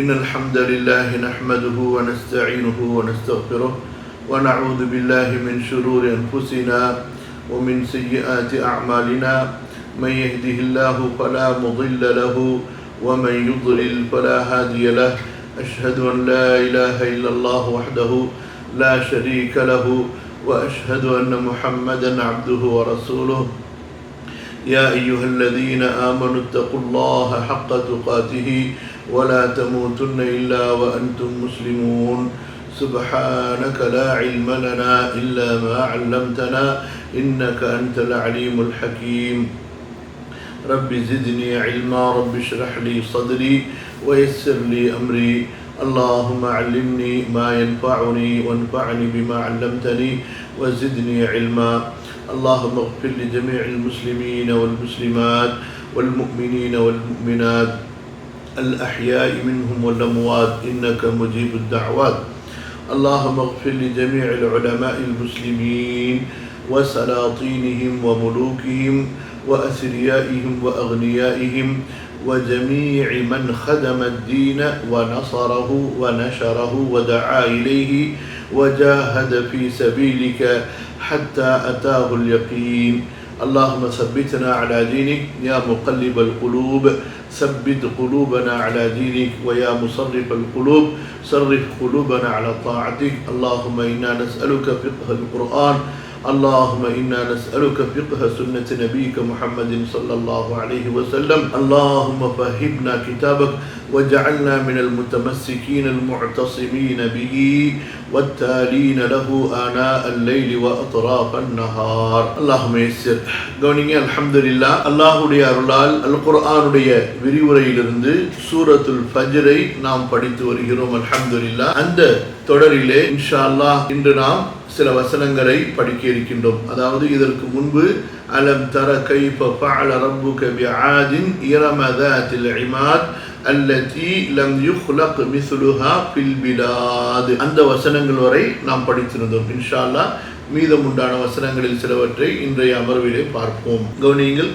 إن الحمد لله نحمده ونستعينه ونستغفره ونعوذ بالله من شرور أنفسنا ومن سيئات أعمالنا من يهده الله فلا مضل له ومن يضلل فلا هادي له أشهد أن لا إله إلا الله وحده لا شريك له وأشهد أن محمدا عبده ورسوله يا أيها الذين آمنوا اتقوا الله حق تقاته ولا تموتن إلا وأنتم مسلمون سبحانك لا علم لنا إلا ما علمتنا إنك أنت العليم الحكيم رب زدني علما رب اشرح لي صدري ويسر لي أمري اللهم علمني ما ينفعني وانفعني بما علمتني وزدني علما اللهم اغفر لجميع المسلمين والمسلمات والمؤمنين والمؤمنات الأحياء منهم والأموات إنك مجيب الدعوات اللهم اغفر لجميع العلماء المسلمين وسلاطينهم وملوكهم وأثريائهم وأغنيائهم وجميع من خدم الدين ونصره ونشره ودعا إليه وجاهد في سبيلك حتى أتاه اليقين اللهم ثبتنا على دينك يا مقلب القلوب ثبت قلوبنا على دينك ويا مصرف القلوب صرف قلوبنا على طاعتك اللهم إنا نسألك فقه القرآن اللهم إنا نسألك فقه سنة نبيك محمد صلى الله عليه وسلم اللهم فهمنا كتابك وجعلنا من المتمسكين المعتصمين به والتالين له آناء الليل وأطراف النهار اللهم يسر قولي الحمد لله الله உடைய அருளால் அல்குர்ஆனுடைய விரிவுரையிலிருந்து சூரத்துல் ஃபஜ்ரை நாம் படித்து வருகிறோம் அல்ஹம்துலில்லாஹ். அந்த தொடரிலே இன்ஷா அல்லாஹ் இன்று நாம் சில வசனங்களை படிக்க இருக்கின்றோம். அதாவது இதற்கு முன்பு அலம் தர கைஃப ஃபஅல ரப்புக பிஆதின் இரம ذاتில் இமாத் அல்லதி லம் யுக்லக் மிஸ்லுஹா ஃபில் பிலாத் அந்த வசனங்கள் வரை நாம் படித்திருந்தோம். இன்ஷா அல்லாஹ் மீதமுண்டான வசனங்களில் சிலவற்றை இன்றைய அமர்விலே பார்ப்போம். கவனியுங்கள்.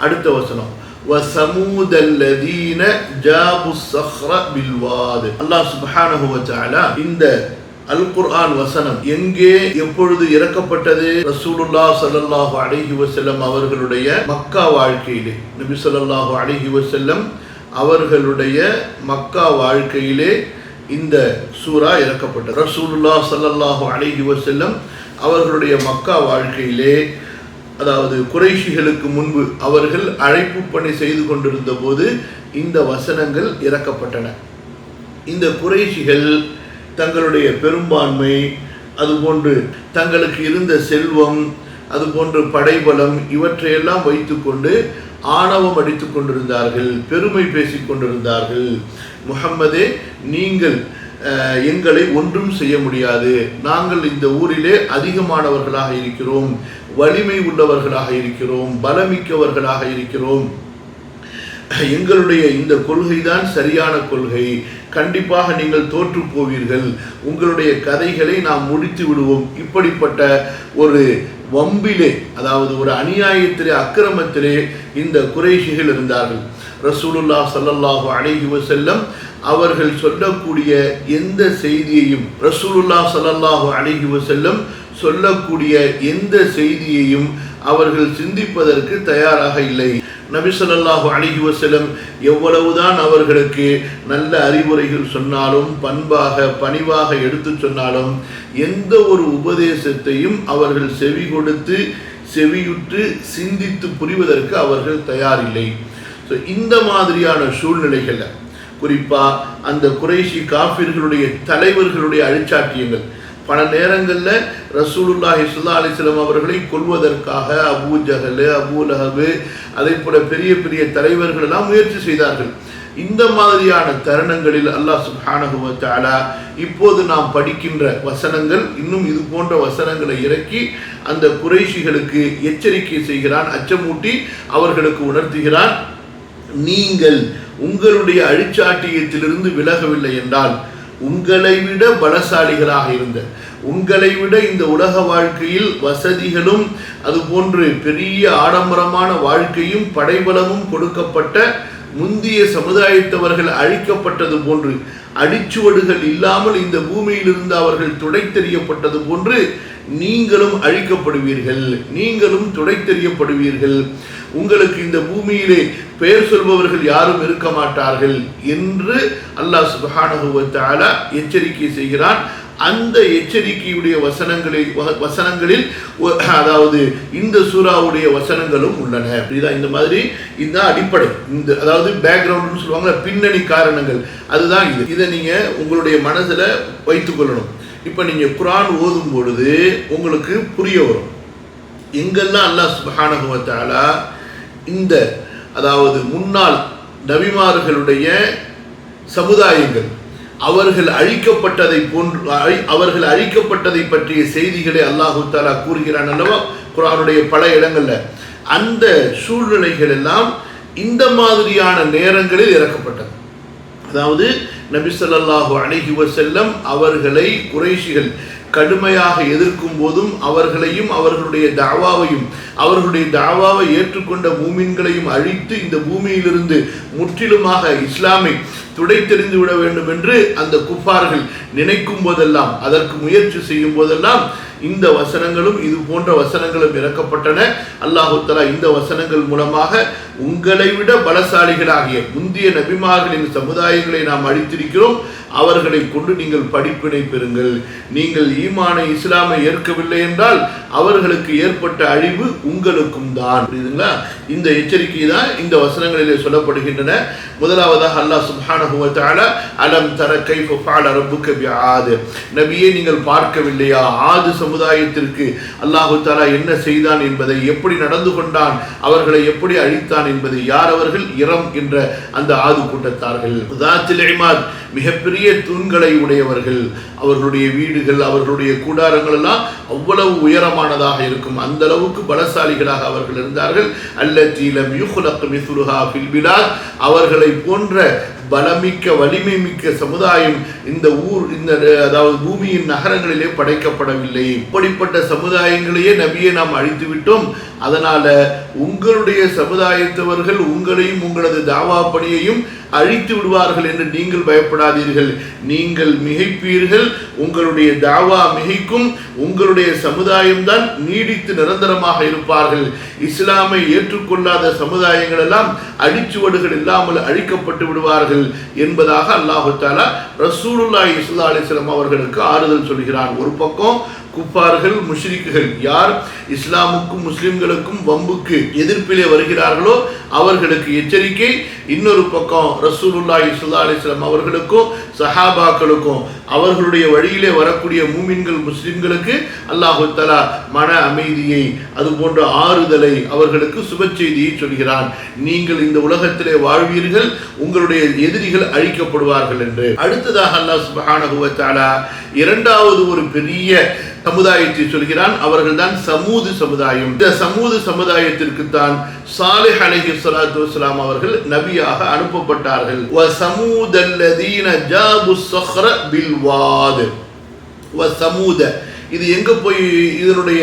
அடுத்த வசனம் وَثَمُودَ الَّذِينَ جَابُوا الصَّخْرَ بِالْوَادِ அல்லாஹ் சுப்ஹானஹு வ தஆலா இந்த அல் குர்ஆன் வசனம் எங்கே எப்பொழுது இறக்கப்பட்டது? ரசூலுல்லாஹ் ஸல்லல்லாஹு அலைஹி வஸல்லம் அவர்களுடைய மக்கா வாழ்க்கையிலே, நபி ஸல்லல்லாஹு அலைஹி வஸல்லம் அவர்களுடைய மக்கா வாழ்க்கையிலே இந்த சூரா இறக்கப்பட்டது. ரசூலுல்லாஹ் ஸல்லல்லாஹு அலைஹி வஸல்லம் அவர்களுடைய மக்கா வாழ்க்கையிலே, அதாவது குறைஷிகளுக்கு முன்பு அவர்கள் அழைப்பு பணி செய்து கொண்டிருந்த போது இந்த வசனங்கள் இறக்கப்பட்டன. இந்த குறைஷிகள் தங்களுடைய பெரும்பான்மை, அதுபோன்று தங்களுக்கு இருந்த செல்வம், அதுபோன்று படைபலம் இவற்றையெல்லாம் வைத்துக்கொண்டு ஆணவம் அடித்து கொண்டிருந்தார்கள், பெருமை பேசிக் கொண்டிருந்தார்கள். முஹம்மதே, நீங்கள் எங்களை ஒன்றும் செய்ய முடியாது, நாங்கள் இந்த ஊரிலே அதிகமானவர்களாக இருக்கிறோம், வலிமை உள்ளவர்களாக இருக்கிறோம், பலமிக்கவர்களாக இருக்கிறோம், எங்களுடைய இந்த கொள்கைதான் சரியான கொள்கை, கண்டிப்பாக நீங்கள் தோற்று போவீர்கள், உங்களுடைய கதைகளை நாம் முடித்து விடுவோம். இப்படிப்பட்ட ஒரு வம்பிலே, அதாவது ஒரு அநியாயத்திலே, அக்கிரமத்திலே இந்த குறைஷிகள் இருந்தார்கள். ரசூலுல்லாஹ் ஸல்லல்லாஹு அலைஹி வஸல்லம் அவர்கள் சொல்லக்கூடிய எந்த செய்தியையும், ரசூலுல்லாஹ் ஸல்லல்லாஹு அலைஹி வஸல்லம் சொல்லக்கூடிய எந்த செய்தியையும் அவர்கள் சிந்திப்பதற்கு தயாராக இல்லை. நபி ஸல்லல்லாஹு அலைஹி வஸல்லம் எவ்வளவுதான் அவர்களுக்கு நல்ல அறிவுரைகள் சொன்னாலும், பண்பாக பணிவாக எடுத்து சொன்னாலும், எந்த ஒரு உபதேசத்தையும் அவர்கள் செவி கொடுத்து செவியுற்று சிந்தித்து புரிவதற்கு அவர்கள் தயாரில்லை. ஸோ இந்த மாதிரியான சூழ்நிலைகளில் குறிப்பாக அந்த குறைஷி காஃபிர்களுடைய தலைவர்களுடைய அழிச்சாட்டியங்கள், பல நேரங்களில் ரசூலுல்லாஹி ஸல்லல்லாஹு அலைஹி வஸல்லம் அவர்களை கொல்வதற்காக அபூ ஜஹல், அபூ லஹப், அதே போல பெரிய பெரிய தலைவர்கள் எல்லாம் முயற்சி செய்தார்கள். இந்த மாதிரியான தருணங்களில் அல்லாஹ் சுப்ஹானஹு வ தஆலா இப்போது நாம் படிக்கின்ற வசனங்கள், இன்னும் இது போன்ற வசனங்களை இறக்கி அந்த குறைஷிகளுக்கு எச்சரிக்கை செய்கிறான், அச்சமூட்டி அவர்களுக்கு உணர்த்துகிறான். நீங்கள் உங்களுடைய அழிச்சாட்டியத்திலிருந்து விலகவில்லை என்றால், உங்களை விட பலசாலிகளாக இருந்த, உங்களை விட இந்த உலக வாழ்க்கையில் வசதிகளும் அதுபோன்று பெரிய ஆடம்பரமான வாழ்க்கையும் படைபலமும் கொடுக்கப்பட்ட முந்திய சமுதாயத்தவர்கள் அழிக்கப்பட்டது போன்று, அடிச்சுவடுகள் இல்லாமல் இந்த பூமியிலிருந்து அவர்கள் துடைத்தெறியப்பட்டது போன்று நீங்களும் அழிக்கப்படுவீர்கள், நீங்களும் துடைத்தெறியப்படுவீர்கள். உங்களுக்கு இந்த பூமியிலே பெயர் சொல்பவர்கள் யாரும் இருக்க மாட்டார்கள் என்று அல்லாஹ் சுப்ஹானஹு வ தஆலா எச்சரிக்கை செய்கிறான். அந்த எச்சரிக்கையுடைய வசனங்களில் அதாவது இந்த சூராவுடைய வசனங்களும் உள்ளன. அப்படிதான் இந்த மாதிரி இந்த அடிப்படை, இந்த அதாவது பேக்ரவுண்ட்னு சொல்லுவாங்க, பின்னணி காரணங்கள், அதுதான் இது. இதை நீங்க உங்களுடைய மனதில் வைத்துக் கொள்ளணும். இப்போ நீங்க குர்ஆன் ஓதும் பொழுது உங்களுக்கு புரிய வரும் எங்கெல்லாம் அல்லாஹ் சுப்ஹானஹு வ தஆலா இந்த அதாவது முன்னாள் நபிமார்களுடைய சமுதாயங்கள் அவர்கள் அழிக்கப்பட்டதை பற்றிய செய்திகளை அல்லாஹு தஆலா கூறுகிறான் அல்லவா குர்ஆனுடைய பல இடங்கள்ல. அந்த சூழ்நிலைகள் எல்லாம் இந்த மாதிரியான நேரங்களில் இறக்கப்பட்டது. அதாவது நபி ஸல்லல்லாஹு அலைஹி வஸல்லம் அவர்களை குறைஷிகள் கடுமையாக எதிர்க்கும் போதும் அவர்களையும் அவர்களுடைய தாவாவை ஏற்றுக்கொண்ட மூமின்களையும் அழித்து இந்த பூமியிலிருந்து முற்றிலுமாக இஸ்லாமை துடைத்தெறிந்து விட வேண்டும் என்று அந்த குஃபார்கள் நினைக்கும் போதெல்லாம், அதற்கு முயற்சி செய்யும் போதெல்லாம் இந்த வசனங்களும் இது போன்ற வசனங்களும் இறக்கப்பட்டன. அல்லாஹு தஆலா இந்த வசனங்கள் மூலமாக உங்களை விட பலசாலிகளாகிய முந்திய நபிமார்களின் சமுதாயங்களை நாம் அழித்திருக்கிறோம், அவர்களை கொண்டு நீங்கள் படிப்பினை பெறுங்கள். நீங்கள் ஈமானை இஸ்லாமை ஏற்கவில்லை என்றால் அவர்களுக்கு ஏற்பட்ட அழிவு உங்களுக்கும் தான். புரியுதுங்களா? இந்த எச்சரிக்கை தான் இந்த வசனங்களிலே சொல்லப்படுகின்றன. முதலாவதாக அல்லாஹ் சுப்ஹானஹு வ தஆலா அலம் தர கைஃப ஃபஅல ரப்புக பிஆத், நபியே நீங்கள் பார்க்கவில்லையா ஆது சமுதாயத்திற்கு அல்லாஹு தஆலா என்ன செய்தான் என்பதை, எப்படி நடந்து கொண்டான், அவர்களை எப்படி அழித்தான் என்பதை. யார் அவர்கள்? இரம் என்ற அந்த ஆது கூட்டத்தார்கள். ذاتில் இமாத், மிகப்பெரிய தூண்களை உடையவர்கள். அவர்களுடைய வீடுகள், அவர்களுடைய கூடாரங்கள் எல்லாம் அவ்வளவு உயரமானதாக இருக்கும். அந்த அளவுக்கு பலசாலிகளாக அவர்கள் இருந்தார்கள். அல்லதி லம் யுக்லக் மிஸ்லுஹா ஃபில் பிலாத், அவர்களை போன்ற பலமிக்க வலிமை மிக்க சமுதாயம் இந்த அதாவது பூமியின் நகரங்களிலே படைக்கப்படவில்லை. இப்படிப்பட்ட சமுதாயங்களையே நபியை நாம் அழித்து விட்டோம். அதனால உங்களுடைய சமுதாயத்தவர்கள் உங்களையும் உங்களது தாவா பணியையும் அழித்து விடுவார்கள் என்று நீங்கள் பயப்படாதீர்கள். நீங்கள் மிகைப்பீர்கள், உங்களுடைய தாவா மிகைக்கும், உங்களுடைய சமுதாயம்தான் நீடித்து நிரந்தரமாக இருப்பார்கள். இஸ்லாமை ஏற்றுக்கொள்ளாத சமுதாயங்கள் எல்லாம் அடிச்சுவடுகள் இல்லாமல் அழிக்கப்பட்டு விடுவார்கள் என்பதாக அல்லாஹு தஆலா ரசூலுல்லாஹி ஸல்லல்லாஹு அலைஹி வஸல்லம் அவர்களுக்கு ஆறுதல் சொல்கிறான். ஒரு பக்கம் குஃபார்கள், முஷ்ரிக்குகள், யார் இஸ்லாமுக்கும் முஸ்லிம்களுக்கும் வம்புக்கு எதிர்ப்பிலே வருகிறார்களோ அவர்களுக்கு எச்சரிக்கை. இன்னொரு பக்கம் ரசூலுல்லாஹி ஸல்லல்லாஹு அலைஹி வஸல்லம் அவர்களுக்கும் சஹாபாக்களுக்கும் அவர்களுடைய வழியிலே வரக்கூடிய மூமின்கள் முஸ்லிம்களுக்கு அல்லாஹு தஆலா மன அமைதியை, அது போன்ற ஆறுதலை, அவர்களுக்கு சுப செய்தியை சொல்கிறான். நீங்கள் இந்த உலகத்திலே வாழ்வீர்கள், உங்களுடைய எதிரிகள் அழிக்கப்படுவார்கள் என்று. அடுத்ததாக அல்லாஹ் சுப்ஹானஹு வ தஆலா இரண்டாவது ஒரு பெரிய சமுதாயத்தை சொல்கிறான். அவர்கள் தான் சமூது சமுதாயம். இந்த சமூது சமுதாயத்திற்கு தான் சாலிஹ் அலைஹிஸ்ஸலாத்து வஸ்ஸலாம் அவர்கள் நபியாக அனுப்பப்பட்டார்கள். வ சமூதல்லதீன ஜாபுஸ் ஸஹ்ர பில் வாத். வ சமூத, இது எங்க போய் இதனுடைய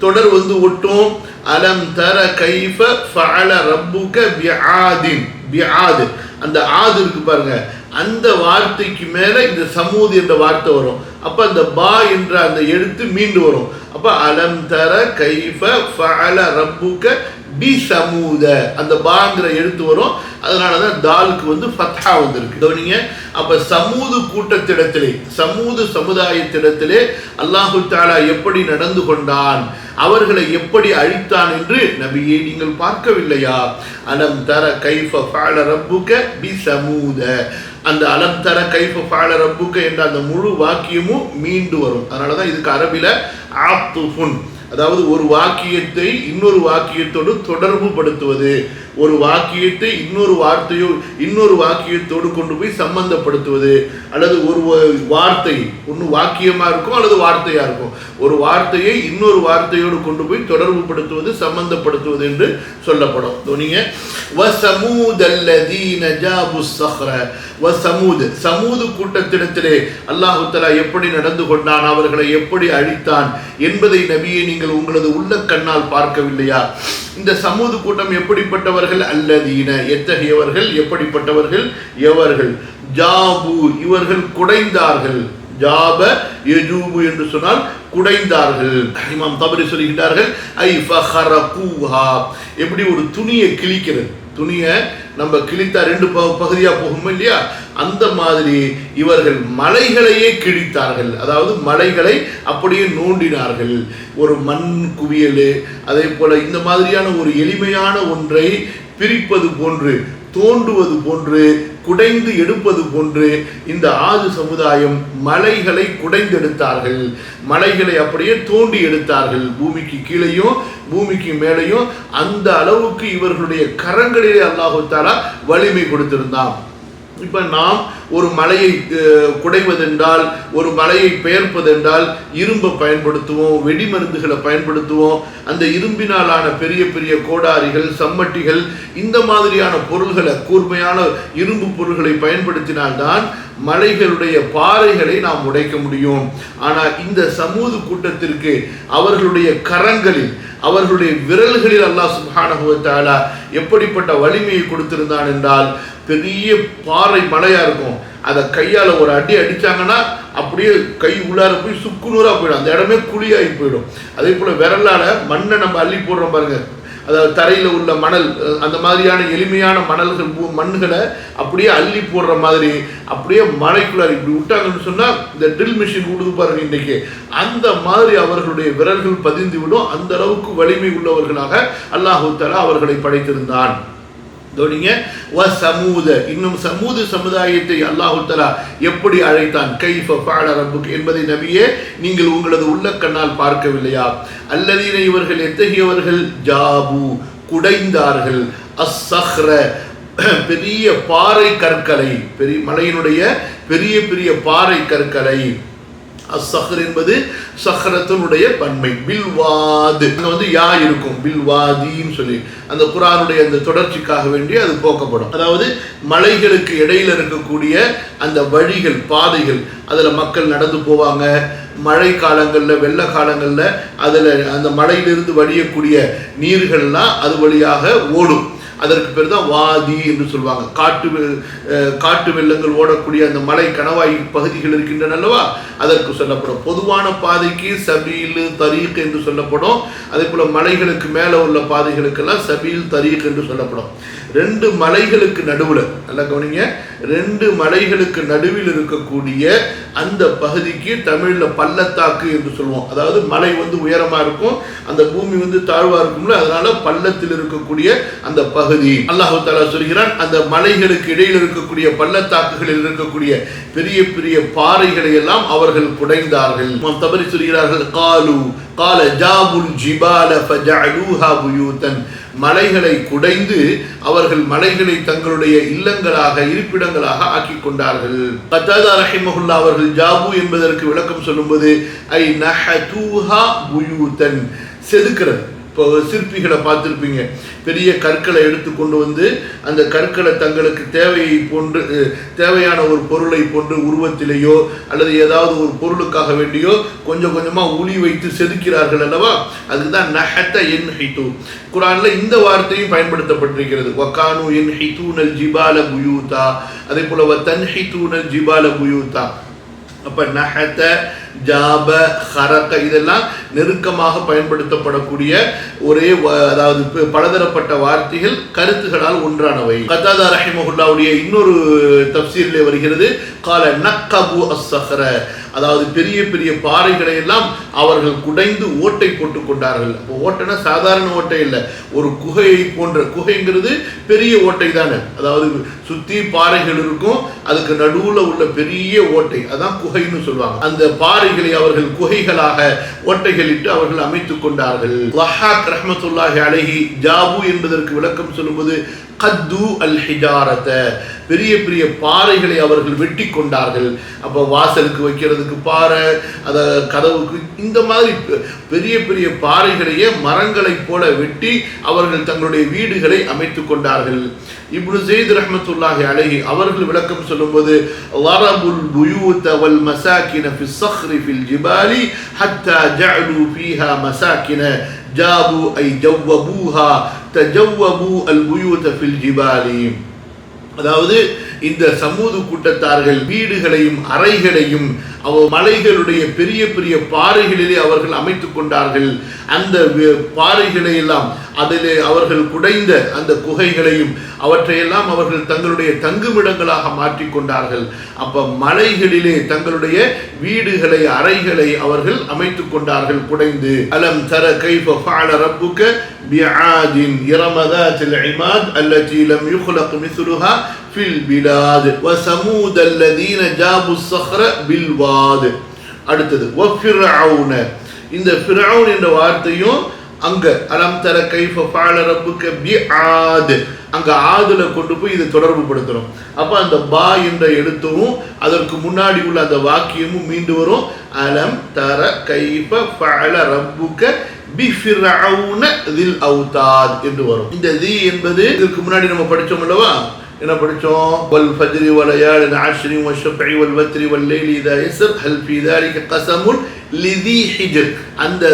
தொடர் ஒட்டும்? அலம் தர கைஃப ஃபஅல ரப்புக பிஆதின். பிஆத், அந்த ஆது இருக்கு பாருங்க, அந்த வார்த்தைக்கு மேல இந்த சமூத் என்ற வார்த்தை வரும். அப்ப அந்த பா என்ற அந்த எழுத்து மீண்டு வரும். அப்ப அலம் தர கைஃப ஃபஅல ரப்புக பி சமூத, அந்த பாங்கிற எழுத்து வரும். அதனாலதான் தாலுக்கு ஃபத்ஹா வந்திருக்கு. கவனிங்க. அப்ப சமூது கூட்டத்திடத்திலே, சமூது சமுதாயத்திடத்திலே அல்லாஹு தஆலா எப்படி நடந்து கொண்டான், அவர்களை எப்படி அழித்தான் என்று நபியே நீங்கள் பார்க்கவில்லையா? அலம் தர கைஃப ஃபஅல ரப்புக பி சமூத, அந்த அலம் தர கைஃப ஃபஅல ரப்புக என்ற அந்த முழு வாக்கியமும் மீண்டு வரும். அதனாலதான் இதுக்கு அரபில ஆத்துஃபுன், அதாவது ஒரு வாக்கியத்தை இன்னொரு வாக்கியத்தோடு தொடர்பு படுத்துவது, ஒரு வாக்கியத்தை இன்னொரு வாக்கியத்தோடு கொண்டு போய் சம்பந்தப்படுத்துவது, அல்லது ஒரு வார்த்தை ஒன்று வாக்கியமா இருக்கும் அல்லது வார்த்தையா இருக்கும், ஒரு வார்த்தையை இன்னொரு வார்த்தையோடு கொண்டு போய் தொடர்பு படுத்துவது, சம்பந்தப்படுத்துவது என்று சொல்லப்படும். நீங்க சமூது கூட்டத்திடத்திலே அல்லாஹு தஆலா எப்படி நடந்து கொண்டான், அவர்களை எப்படி அழித்தான் என்பதை நபியை நீங்கள் உங்களது உள்ள கண்ணால் பார்க்கவில்லையா? இந்த சமூது கூட்டம் எப்படிப்பட்டவர்கள்? எவர்கள் அல்லதீன எத்தகையவர்கள் எப்படிப்பட்டவர்கள் எவர்கள் ஜாபு இவர்கள் குடைந்தார்கள் ஜாப யஜூபு என்று சொன்னால் குடைந்தார்கள். இமாம் தபரி சொல்கிறார்கள் ஐ ஃபஹரகூஹா எப்படி ஒரு துணியை கிழிக்கிறது, துணியை நம்ம கிழித்தா ரெண்டு பகுதியா போகும் இல்லையா, அந்த மாதிரி இவர்கள் மலைகளையே கிழித்தார்கள். அதாவது மலைகளை அப்படியே நோண்டினார்கள். ஒரு மண் குவியல் அதே போல இந்த மாதிரியான ஒரு எளிமையான ஒன்றை பிரிப்பது போன்று, தோண்டுவது போன்று, குடைந்து எடுப்பது போன்று இந்த ஆது சமுதாயம் மலைகளை குடைந்தெடுத்தார்கள், மலைகளை அப்படியே தோண்டி எடுத்தார்கள். பூமிக்கு கீழையும் பூமிக்கு மேலையும் அந்த அளவுக்கு இவர்களுடைய கரங்களிலே அல்லாஹு தஆலா வலிமை கொடுத்திருந்தான். இப்ப நாம் ஒரு மலையை குடைவதென்றால், ஒரு மலையை பெயர்ப்பதென்றால் இரும்பை பயன்படுத்துவோம், வெடிமருந்துகளை பயன்படுத்துவோம். அந்த இரும்பினாலான பெரிய பெரிய கோடாரிகள், சம்மட்டிகள், இந்த மாதிரியான பொருள்களை, கூர்மையான இரும்பு பொருள்களை பயன்படுத்தினால்தான் மலைகளுடைய பாறைகளை நாம் உடைக்க முடியும். ஆனால் இந்த சமூது கூட்டத்திற்கு அவர்களுடைய கரங்களில், அவர்களுடைய விரல்களில் அல்லாஹ் சுப்ஹானஹு வ தஆலா எப்படிப்பட்ட வலிமையை கொடுத்திருந்தான் என்றால், பெரிய பாறை மலையா இருக்கும், அதை கையால் ஒரு அடி அடித்தாங்கன்னா அப்படியே கை உள்ளார போய் சுக்குநூறாக போயிடும், அந்த இடமே குழியாகி போயிடும். அதே போல் விரலால் மண்ணை நம்ம அள்ளி போடுறோம் பாருங்க, அதாவது தரையில் உள்ள மணல், அந்த மாதிரியான எளிமையான மணல்கள் மண்களை அப்படியே அள்ளி போடுற மாதிரி அப்படியே மலைக்குள்ளார் இப்படி விட்டாங்கன்னு சொன்னால் இந்த ட்ரில் மிஷின் விடுது பாருங்க இன்னைக்கு, அந்த மாதிரி அவர்களுடைய விரல்கள் பதிந்து விடும். அந்த அளவுக்கு வலிமை உள்ளவர்களாக அல்லாஹு தஆலா அவர்களை படைத்திருந்தான். இன்னும் சமூது சமுதாயத்தை அல்லாஹு தஆலா எப்படி அழைத்தான், கைஃப ஃபஅல ரப்புக் என்பதை நபியே நீங்கள் உங்களது உள்ள கண்ணால் பார்க்கவில்லையா? அல்லதீன இவர்கள் எத்தகையவர்கள் ஜாபு குடைந்தார்கள், அஸ்ஸஹ்ர பெரிய பாறை கற்களை, பெரிய மலையினுடைய பெரிய பெரிய பாறை கற்களை. அஸ்ஸஹ்ர் என்பது சஹ்ரத்தினுடைய பன்மை. பில்வாது யா இருக்கும், பில்வாதின்னு சொல்லி அந்த குர்ஆனுடைய அந்த தொடர்ச்சிக்காக வேண்டி அது போக்கப்படும். அதாவது மலைகளுக்கு இடையில இருக்கக்கூடிய அந்த வழிகள், பாதைகள், அதில் மக்கள் நடந்து போவாங்க. மழை காலங்களில், வெள்ள காலங்களில் அதில் அந்த மலையிலிருந்து வடியக்கூடிய நீர்கள்லாம் அது வழியாக ஓடும். அதற்கு பேர் தான் வாதி என்று சொல்லுவாங்க. காட்டு வெள்ளங்கள் ஓடக்கூடிய அந்த மலை கணவாய் பகுதிகள் இருக்கின்றன அல்லவா, அதற்கு சொல்லப்படும். பொதுவான பாதைக்கு சபீல் தரீக் என்று சொல்லப்படும். அதே போல மலைகளுக்கு மேலே உள்ள பாதைகளுக்கெல்லாம் சபீல் தரீக் என்று சொல்லப்படும். ரெண்டு மலைகளுக்கு நடுவில், நல்லா கவனிங்க, ரெண்டு மலைகளுக்கு நடுவில் இருக்கக்கூடிய அந்த பகுதிக்கு தமிழில் பள்ளத்தாக்கு என்று சொல்லுவோம். அதாவது மலை உயரமாக இருக்கும், அந்த பூமி தாழ்வாக இருக்கும்ல, அதனால பள்ளத்தில் இருக்கக்கூடிய அந்த பகுதி. அல்லாஹு தஆலா சொல்கிறான், அந்த மலைகளுக்கு இடையில் இருக்கக்கூடிய பள்ளத்தாக்குகளில் இருக்கக்கூடிய பெரிய பெரிய பாறைகளை எல்லாம் அவர்கள் குடைந்தார்கள். தபரி சொல்கிறார்கள், கால ஜாபுல் ஜிபால ஃபஜஅலூஹா புயூதன், மலைகளை குடைந்து அவர்கள் மலைகளை தங்களுடைய இல்லங்களாக, இருப்பிடங்களாக ஆக்கி கொண்டார்கள். கத்தாதா ரஹிமஹுல்லாஹ் அவர்கள் ஜாபு என்பதற்கு விளக்கம் சொல்லும்போது ஐ நஹதூஹா புயூதன், செதுக்கிறது. இப்போ சிற்பிகளை பார்த்துருப்பீங்க, பெரிய கற்களை எடுத்து கொண்டு அந்த கற்களை தங்களுக்கு தேவையான ஒரு பொருளை போன்று உருவத்திலேயோ அல்லது ஏதாவது ஒரு பொருளுக்காக வேண்டியோ கொஞ்சம் கொஞ்சமாக உளி வைத்து செதுக்கிறார்கள் அல்லவா, அதுதான் நஹத யன்ஹிது. குர்ஆன்ல இந்த வார்த்தையும் பயன்படுத்தப்பட்டிருக்கிறது. வகானு யன்ஹிதூனல் ஜிபால புயூதா, அதே போல வதன்ஹிதூனல் ஜிபால புயூதா. அப்ப நஹத, ஜாப, ஹரக இதெல்லாம் நெருக்கமாக பயன்படுத்தப்படக்கூடிய ஒரே, அதாவது பலதரப்பட்ட வார்த்தைகள் கருத்துகளால் ஒன்றானவை. கத்தாதா ரஹிமஹுல்லாவுடைய இன்னொரு தப்சீரிலே வருகிறது, கால நக்கபு அஸ்ஸஹ்ர, அதாவது பெரிய பெரிய பாறைகளை எல்லாம் அவர்கள் குடைந்து ஓட்டை போட்டு கொண்டார்கள். அப்போ ஓட்டைனா சாதாரண ஓட்டை இல்லை, ஒரு குகையை போன்ற, குகைங்கிறது பெரிய ஓட்டை தானே, அதாவது சுற்றி பாறைகள் இருக்கும், அதுக்கு நடுவில் உள்ள பெரிய ஓட்டை, அதான் குகைன்னு சொல்லுவாங்க. அந்த பாறைகளை அவர்கள் குகைகளாக ஓட்டைகளிட்டு அவர்கள் அமைத்துக் கொண்டார்கள். வஹாக் ரஹ்மத்துல்லாஹி அலைஹி ஜாபு என்பதற்கு விளக்கம் சொல்லும்போது கத்து அல் ஹிஜாரத, பெரிய பெரிய பாறைகளை அவர்கள் வெட்டி கொண்டார்கள். அப்போ வாசலுக்கு வைக்கிறதுக்கு பாறை, அதை கதவுக்கு, இந்த மாதிரி பெரிய பெரிய பாறைகளையே மரங்களைப் போல வெட்டி அவர்கள் தங்களுடைய வீடுகளை அமைத்துக் கொண்டார்கள். இப்னு ஸைத் ரஹ்மத்துல்லாஹி அலைஹி அவர்கள் விளக்கம் சொல்லும்போது லரபுல் புயூத வல் மசாகின ஃபிஸ் ஸஹ்ரி ஃபில் ஜிபாலி ஹத்தா ஜஅலு ஃபீஹா மசாகின ஜாபு ஐ ஜவ்வபூஹா தஜவ்வபு அல் புயூத ஃபில் ஜிபாலி. அதாவது இந்த சமூது கூட்டத்தார்கள் வீடுகளையும் அறைகளையும் மலைகளுடைய பெரிய பெரிய பாறைகளிலே அவர்கள் அமைத்துக் கொண்டார்கள். அந்த பாறைகளை எல்லாம் அதிலே அவர்கள் குடைந்த அந்த குகைகளையும் அவற்றையெல்லாம் அவர்கள் தங்களுடைய தங்குமிடங்களாக மாற்றிக்கொண்டார்கள். அப்ப மலைகளிலே தங்களுடைய வீடுகளை அறைகளை அவர்கள் அமைத்துக் கொண்டார்கள் குடைந்து. அலம் தர கைஃப ஃபஅல ரப்புக பிஆதின் இரம ذاتில் இமாத் அல்லதி லம் யுக்லக் மிஸ்லுஹா ஃபில் பிலாத் வ ஸமூத் அல்லதீன ஜாபு ஸஹ்ர பில் வாத். அடுத்தது வ ஃபிர்அவுன. இந்த ஃபிர்அவுன் என்ற வார்த்தையும் அங்க அலம் தர கைஃப ஃபஅல ரப்புக பிஆத் அங்க ஆதுல கொண்டு போய் இதை தொடர்பு படுத்துறோம். அப்ப அந்த பா என்ற எழுத்தும் அதற்கு முன்னாடி உள்ள அந்த வாக்கியமும் மீண்டு வரும். அலம் தர கைஃப ஃபஅல ரப்புக பிஃபிர்அவுன தில் அவுதாத் என்று வரும். இந்த தி என்பது இதுக்கு முன்னாடி நம்ம படிச்சோம் அல்லவா? என்ன படிச்சோம்? வல் ஃபஜ்ரி வ லயாலின் அஷ்ரி வ ஷஃபஇ வல் வத்ரி வல் லைலி இதா யஸ்ர் ஹல் ஃபீ ذلك கஸமுன் லிதி ஹிஜ்ர். அந்த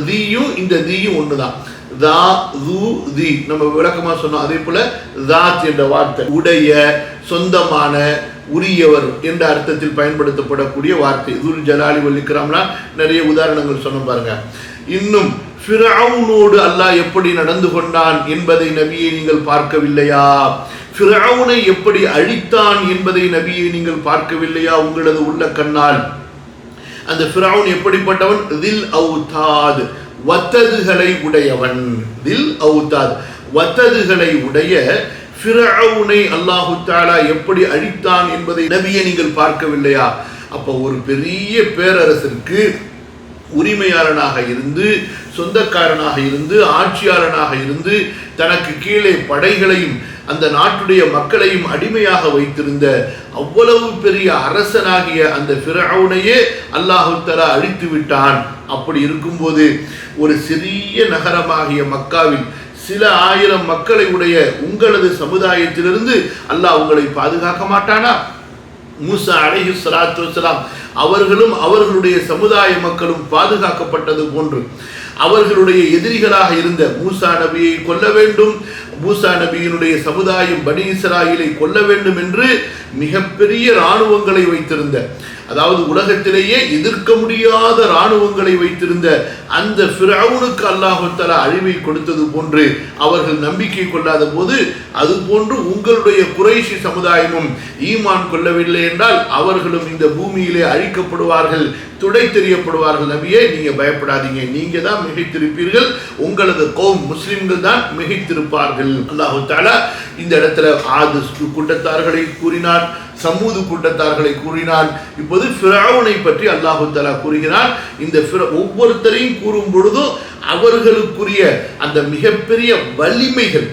தியும் இந்த தியும் ஒண்ணுதான். தா து தி நம்ம விளக்கமா சொன்னோம். அதே போல தாத் என்ற வார்த்தை உடைய, சொந்தமான, உரியவர் என்ற அர்த்தத்தில் பயன்படுத்தப்படக்கூடிய வார்த்தை. துல் ஜலாலி வல் இக்ராம்லாம் நிறைய உதாரணங்கள் சொன்ன பாருங்க. இன்னும் ஃபிர்அவுனோடு அல்லாஹ் எப்படி நடந்து கொண்டான் என்பதை நபியை நீங்கள் பார்க்கவில்லையா? ஃபிர்அவுனை எப்படி அழித்தான் என்பதை நபியை நீங்கள் பார்க்கவில்லையா உங்களது உள்ள கண்ணால்? அந்த ஃபிர்அவுன் எப்படிப்பட்டவன்? தில் அவுதாத், வத்ததுகளை உடையவன். தில் அவுதாத், வத்ததுகளை உடைய ஃபிர்அவுனை அல்லாஹு தஆலா எப்படி அழித்தான் என்பதை நபியை நீங்கள் பார்க்கவில்லையா? அப்போ ஒரு பெரிய பேரரசருக்கு உரிமையாளனாக இருந்து, சொந்தக்காரனாக இருந்து, ஆட்சியாளனாக இருந்து, தனக்கு கீழே படைகளையும் அந்த நாட்டுடைய மக்களையும் அடிமையாக வைத்திருந்த அவ்வளவு பெரிய அரசனாகிய அந்த ஃபிர்அவுனையே அல்லாஹு தஆலா அழித்து விட்டான். அப்படி இருக்கும்போது ஒரு சிறிய நகரமாகிய மக்காவில் சில ஆயிரம் மக்களை உடைய உங்களது சமுதாயத்திலிருந்து அல்லாஹ் உங்களை பாதுகாக்க மாட்டானா? மூசா அலைஹிஸ்ஸலாத்து வஸ்ஸலாம் அவர்களும் அவர்களுடைய சமுதாய மக்களும் பாதுகாக்கப்பட்டது போன்று அவர்களுடைய எதிரிகளாக இருந்த மூசா நபியை கொல்ல வேண்டும், மூசா நபியினுடைய சமுதாயம் பனி இஸ்ராயீலை கொல்ல வேண்டும் என்று மிகப்பெரிய இராணுவங்களை வைத்திருந்த, அதாவது உலகத்திலேயே எதிர்க்க முடியாத இராணுவங்களை வைத்திருந்த அந்த ஃபிர்அவுனுக்கு அல்லாஹ் தஆலா அழிவை கொடுத்தது போன்று அவர்கள் நம்பிக்கை கொள்ளாத போது, அது போன்று உங்களுடைய குறைஷி சமுதாயமும் ஈமான் கொள்ளவில்லை என்றால் அவர்களும் இந்த பூமியிலே அழிக்கப்படுவார்கள், துடை தெரியப்படுவார்கள். நபியே நீங்க பயப்படாதீங்க, நீங்க தான் மிகைத்திருப்பீர்கள், உங்களது கௌம் முஸ்லிம்கள் தான் மிகைத்திருப்பார்கள். அல்லாஹ் தஆலா இந்த இடத்துல ஆது கூட்டத்தார்களை கூறினார், சமூது கூட்டத்தார்களை கூறினான். இப்போது ஃபிர்அவுனை பற்றி அல்லாஹ் தஆலா கூறுகிறான். இந்த ஒவ்வொருத்தரையும் கூறும் பொழுதும் அவர்களுக்குரிய அந்த மிகப்பெரிய வலிமைகள்,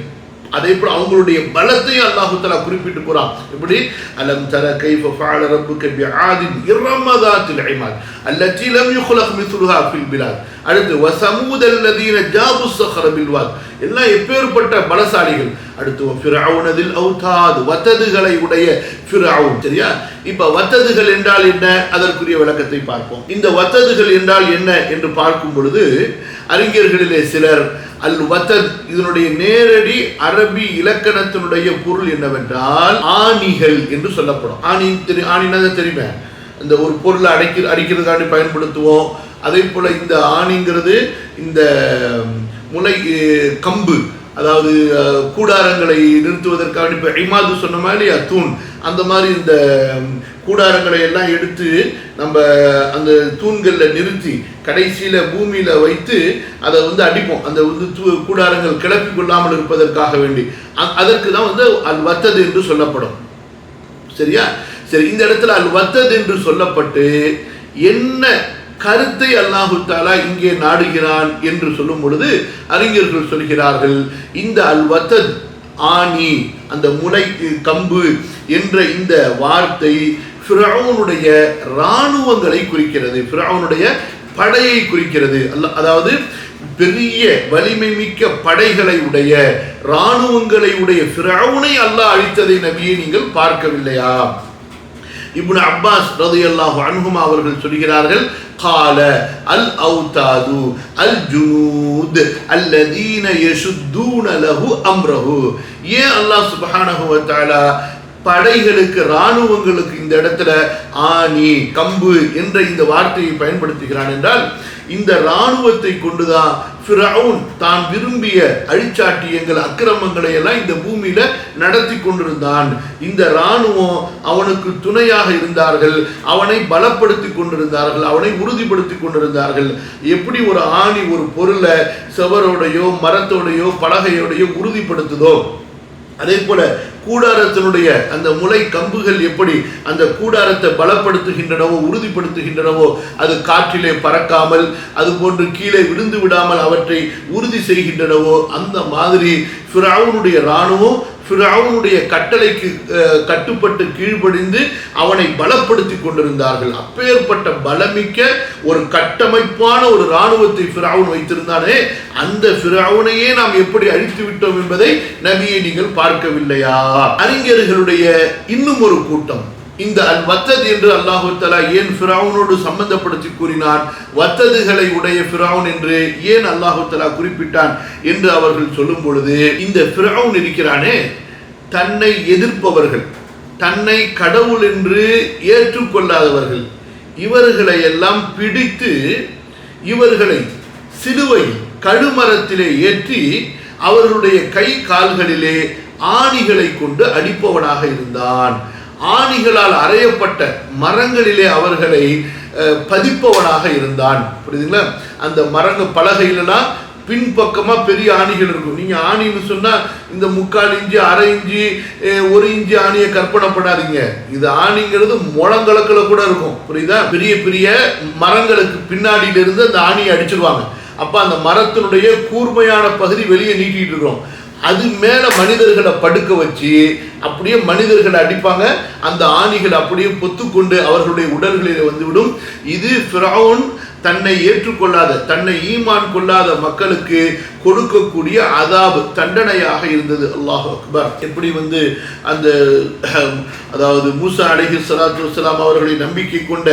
அதே போல அவங்களுடைய பலத்தை அல்லாஹ் தஆலா குறிப்பிட்டு கூறான். எப்படி? அலம் தர கைஃப ஃபஅல ரப்புக பிஆதின் இரம ذاتில் இமாத் அல்லதி லம் யுக்லக் மிஸ்லுஹா ஃபில் பிலாத். அடுத்து வ ஸமூத் அல்லதீன ஜாபு ஸஹ்ர பில் வாத். எல்லாம் எப்பேற்பட்ட பலசாலிகள். அடுத்து ஃபிர்அவுன தில் அவுதாத், வத்ததுகளை உடைய ஃபிர்அவுன். சரியா? இப்ப வத்ததுகள் என்றால் என்ன? அதற்குரிய விளக்கத்தை பார்ப்போம். இந்த வத்ததுகள் என்றால் என்ன என்று பார்க்கும் பொழுது அறிஞர்களிலே சிலர் அல் வத்தத் இதனுடைய நேரடி அரபி இலக்கணத்தினுடைய பொருள் என்னவென்றால் ஆணிகள் என்று சொல்லப்படும். ஆணினா தெரியுமே, இந்த ஒரு பொருளை அடிக்கிறதுக்காண்டி பயன்படுத்துவோம். அதே போல இந்த ஆணிங்கிறது இந்த முளை கம்பு, அதாவது கூடாரங்களை நிறுத்துவதற்காக இப்போ இமாது சொன்ன மாதிரி தூண், அந்த மாதிரி இந்த கூடாரங்களை எல்லாம் எடுத்து நம்ம அந்த தூண்களில் நிறுத்தி கடைசியில் பூமியில் வைத்து அதை அடிப்போம். அந்த கூடாரங்கள் கிளப்பி கொள்ளாமல் இருப்பதற்காக வேண்டி அதற்கு தான் அல் வத்தது என்று சொல்லப்படும். சரியா? சரி, இந்த இடத்துல அல் வத்தது என்று சொல்லப்பட்டு என்ன கருத்தை அல்லாஹு தஆலா இங்கே நாடுகிறான் என்று சொல்லும் பொழுது அறிஞர்கள் சொல்கிறார்கள், இந்த அல் வத்தத் ஆணி, அந்த முளை கம்பு என்ற இந்த வார்த்தை ஃபிர்அவுனுடைய இராணுவங்களை குறிக்கிறது, ஃபிர்அவுனுடைய படையை குறிக்கிறது. அதாவது பெரிய வலிமை மிக்க படைகளை உடைய இராணுவங்களை உடைய ஃபிர்அவுனை அல்லாஹ் அழித்ததை நபியை நீங்கள் பார்க்கவில்லையா? இப்னு அப்பாஸ் ரலியல்லாஹு அன்ஹுமா அவர்கள் சொல்கிறார்கள், قال الأوتاد الجنود الذين يشدون له أمره. ஏன் அல்லாஹ் சுப்ஹானஹு வ தஆலா படைகளுக்கு இராணுவங்களுக்கு இந்த இடத்துல ஆணி கம்பு என்ற இந்த வார்த்தையை பயன்படுத்துகிறான் என்றால், இந்த இராணுவத்தை கொண்டுதான் ஃபிரௌன் தான் விரும்பிய அழிச்சாட்டியங்கள் அக்கிரமங்களை எல்லாம் இந்த பூமியில நடத்தி கொண்டிருந்தான். இந்த இராணுவம் அவனுக்கு துணையாக இருந்தார்கள், அவனை பலப்படுத்தி கொண்டிருந்தார்கள், அவனை உறுதிப்படுத்தி கொண்டிருந்தார்கள். எப்படி ஒரு ஆணி ஒரு பொருளை செவரோடையோ மரத்தோடையோ பலகையோடையோ உறுதிப்படுத்துதோ, அதே போல கூடாரத்தினுடைய அந்த முளை கம்புகள் எப்படி அந்த கூடாரத்தை பலப்படுத்துகின்றனவோ உறுதிப்படுத்துகின்றனவோ, அது காற்றிலே பறக்காமல் அது போன்று கீழே விழுந்து விடாமல் அவற்றை உறுதி செய்கின்றனவோ, அந்த மாதிரி ஃபிரௌனுடைய இராணுவம் ஃபிரௌனுடைய கட்டளைக்கு கட்டுப்பட்டு கீழ்ப்படிந்து அவனை பலப்படுத்தி கொண்டிருந்தார்கள். அப்பேற்பட்ட பலமிக்க ஒரு கட்டமைப்பான ஒரு இராணுவத்தை ஃபிரௌன் வைத்திருந்தானே, அந்த ஃபிரௌனையே நாம் எப்படி அழித்து விட்டோம் என்பதை நபியை நீங்கள் பார்க்கவில்லையா? அறிஞர்களுடைய இன்னும் ஒரு கூட்டம் இந்த அல் வத்தத் என்று அல்லாஹு தஆலா ஏன் ஃபிரௌனோடு சம்பந்தப்படுத்தி கூறினான், வத்ததுகளை உடைய ஃபிரௌன் என்று ஏன் அல்லாஹு தஆலா குறிப்பிட்டான் என்று அவர்கள் சொல்லும் பொழுது, இந்த ஃபிரௌன் இருக்கிறானே, தன்னை எதிர்ப்பவர்கள், தன்னை கடவுள் என்று ஏற்றுக்கொள்ளாதவர்கள், இவர்களை எல்லாம் பிடித்து இவர்களை சிலுவை கழுமரத்திலே ஏற்றி அவர்களுடைய கை கால்களிலே ஆணிகளை கொண்டு அடிப்பவனாக இருந்தான். ஆணிகளால் அறையப்பட்ட மரங்களிலே அவர்களை பதிப்பவனாக இருந்தான். புரியுதுங்களா? அந்த மரங்க பலகையிலலாம் பின்பக்கமா பெரிய ஆணிகள் இருக்கும். நீங்க ஆணின்னு சொன்னா இந்த 3/4 இன்ச்சு 1/2 இன்ச்சு 1 இன்ச்சு ஆணியை கற்பனை பண்ணாதீங்க. இது ஆணிங்கிறது முழங்கலக்கில் கூட இருக்கும். புரியுதா? பெரிய பெரிய மரங்களுக்கு பின்னாடியில இருந்து அந்த ஆணியை அடிச்சிருவாங்க. அப்ப அந்த மரத்தினுடைய கூர்மையான பகுதி வெளியே நீட்டிட்டு இருக்கிறோம். அது மேல மனிதர்களை படுக்க வச்சு அப்படியே மனிதர்களை அடிப்பாங்க. அந்த ஆணிகள் அப்படியே பொத்துக்கொண்டு அவர்களுடைய உடல்களில் வந்துவிடும். இது ஃபிரௌன் தன்னை ஏற்றுக்கொள்ளாத, தன்னை ஈமான் கொள்ளாத மக்களுக்கு கொடுக்கக்கூடிய அதாப் தண்டனையாக இருந்தது. அல்லாஹ் அக்பர். எப்படி அந்த அதாவது மூசா அலைஹிஸ்ஸலாத்து வஸ்ஸலாம் அவர்களை நம்பிக்கை கொண்ட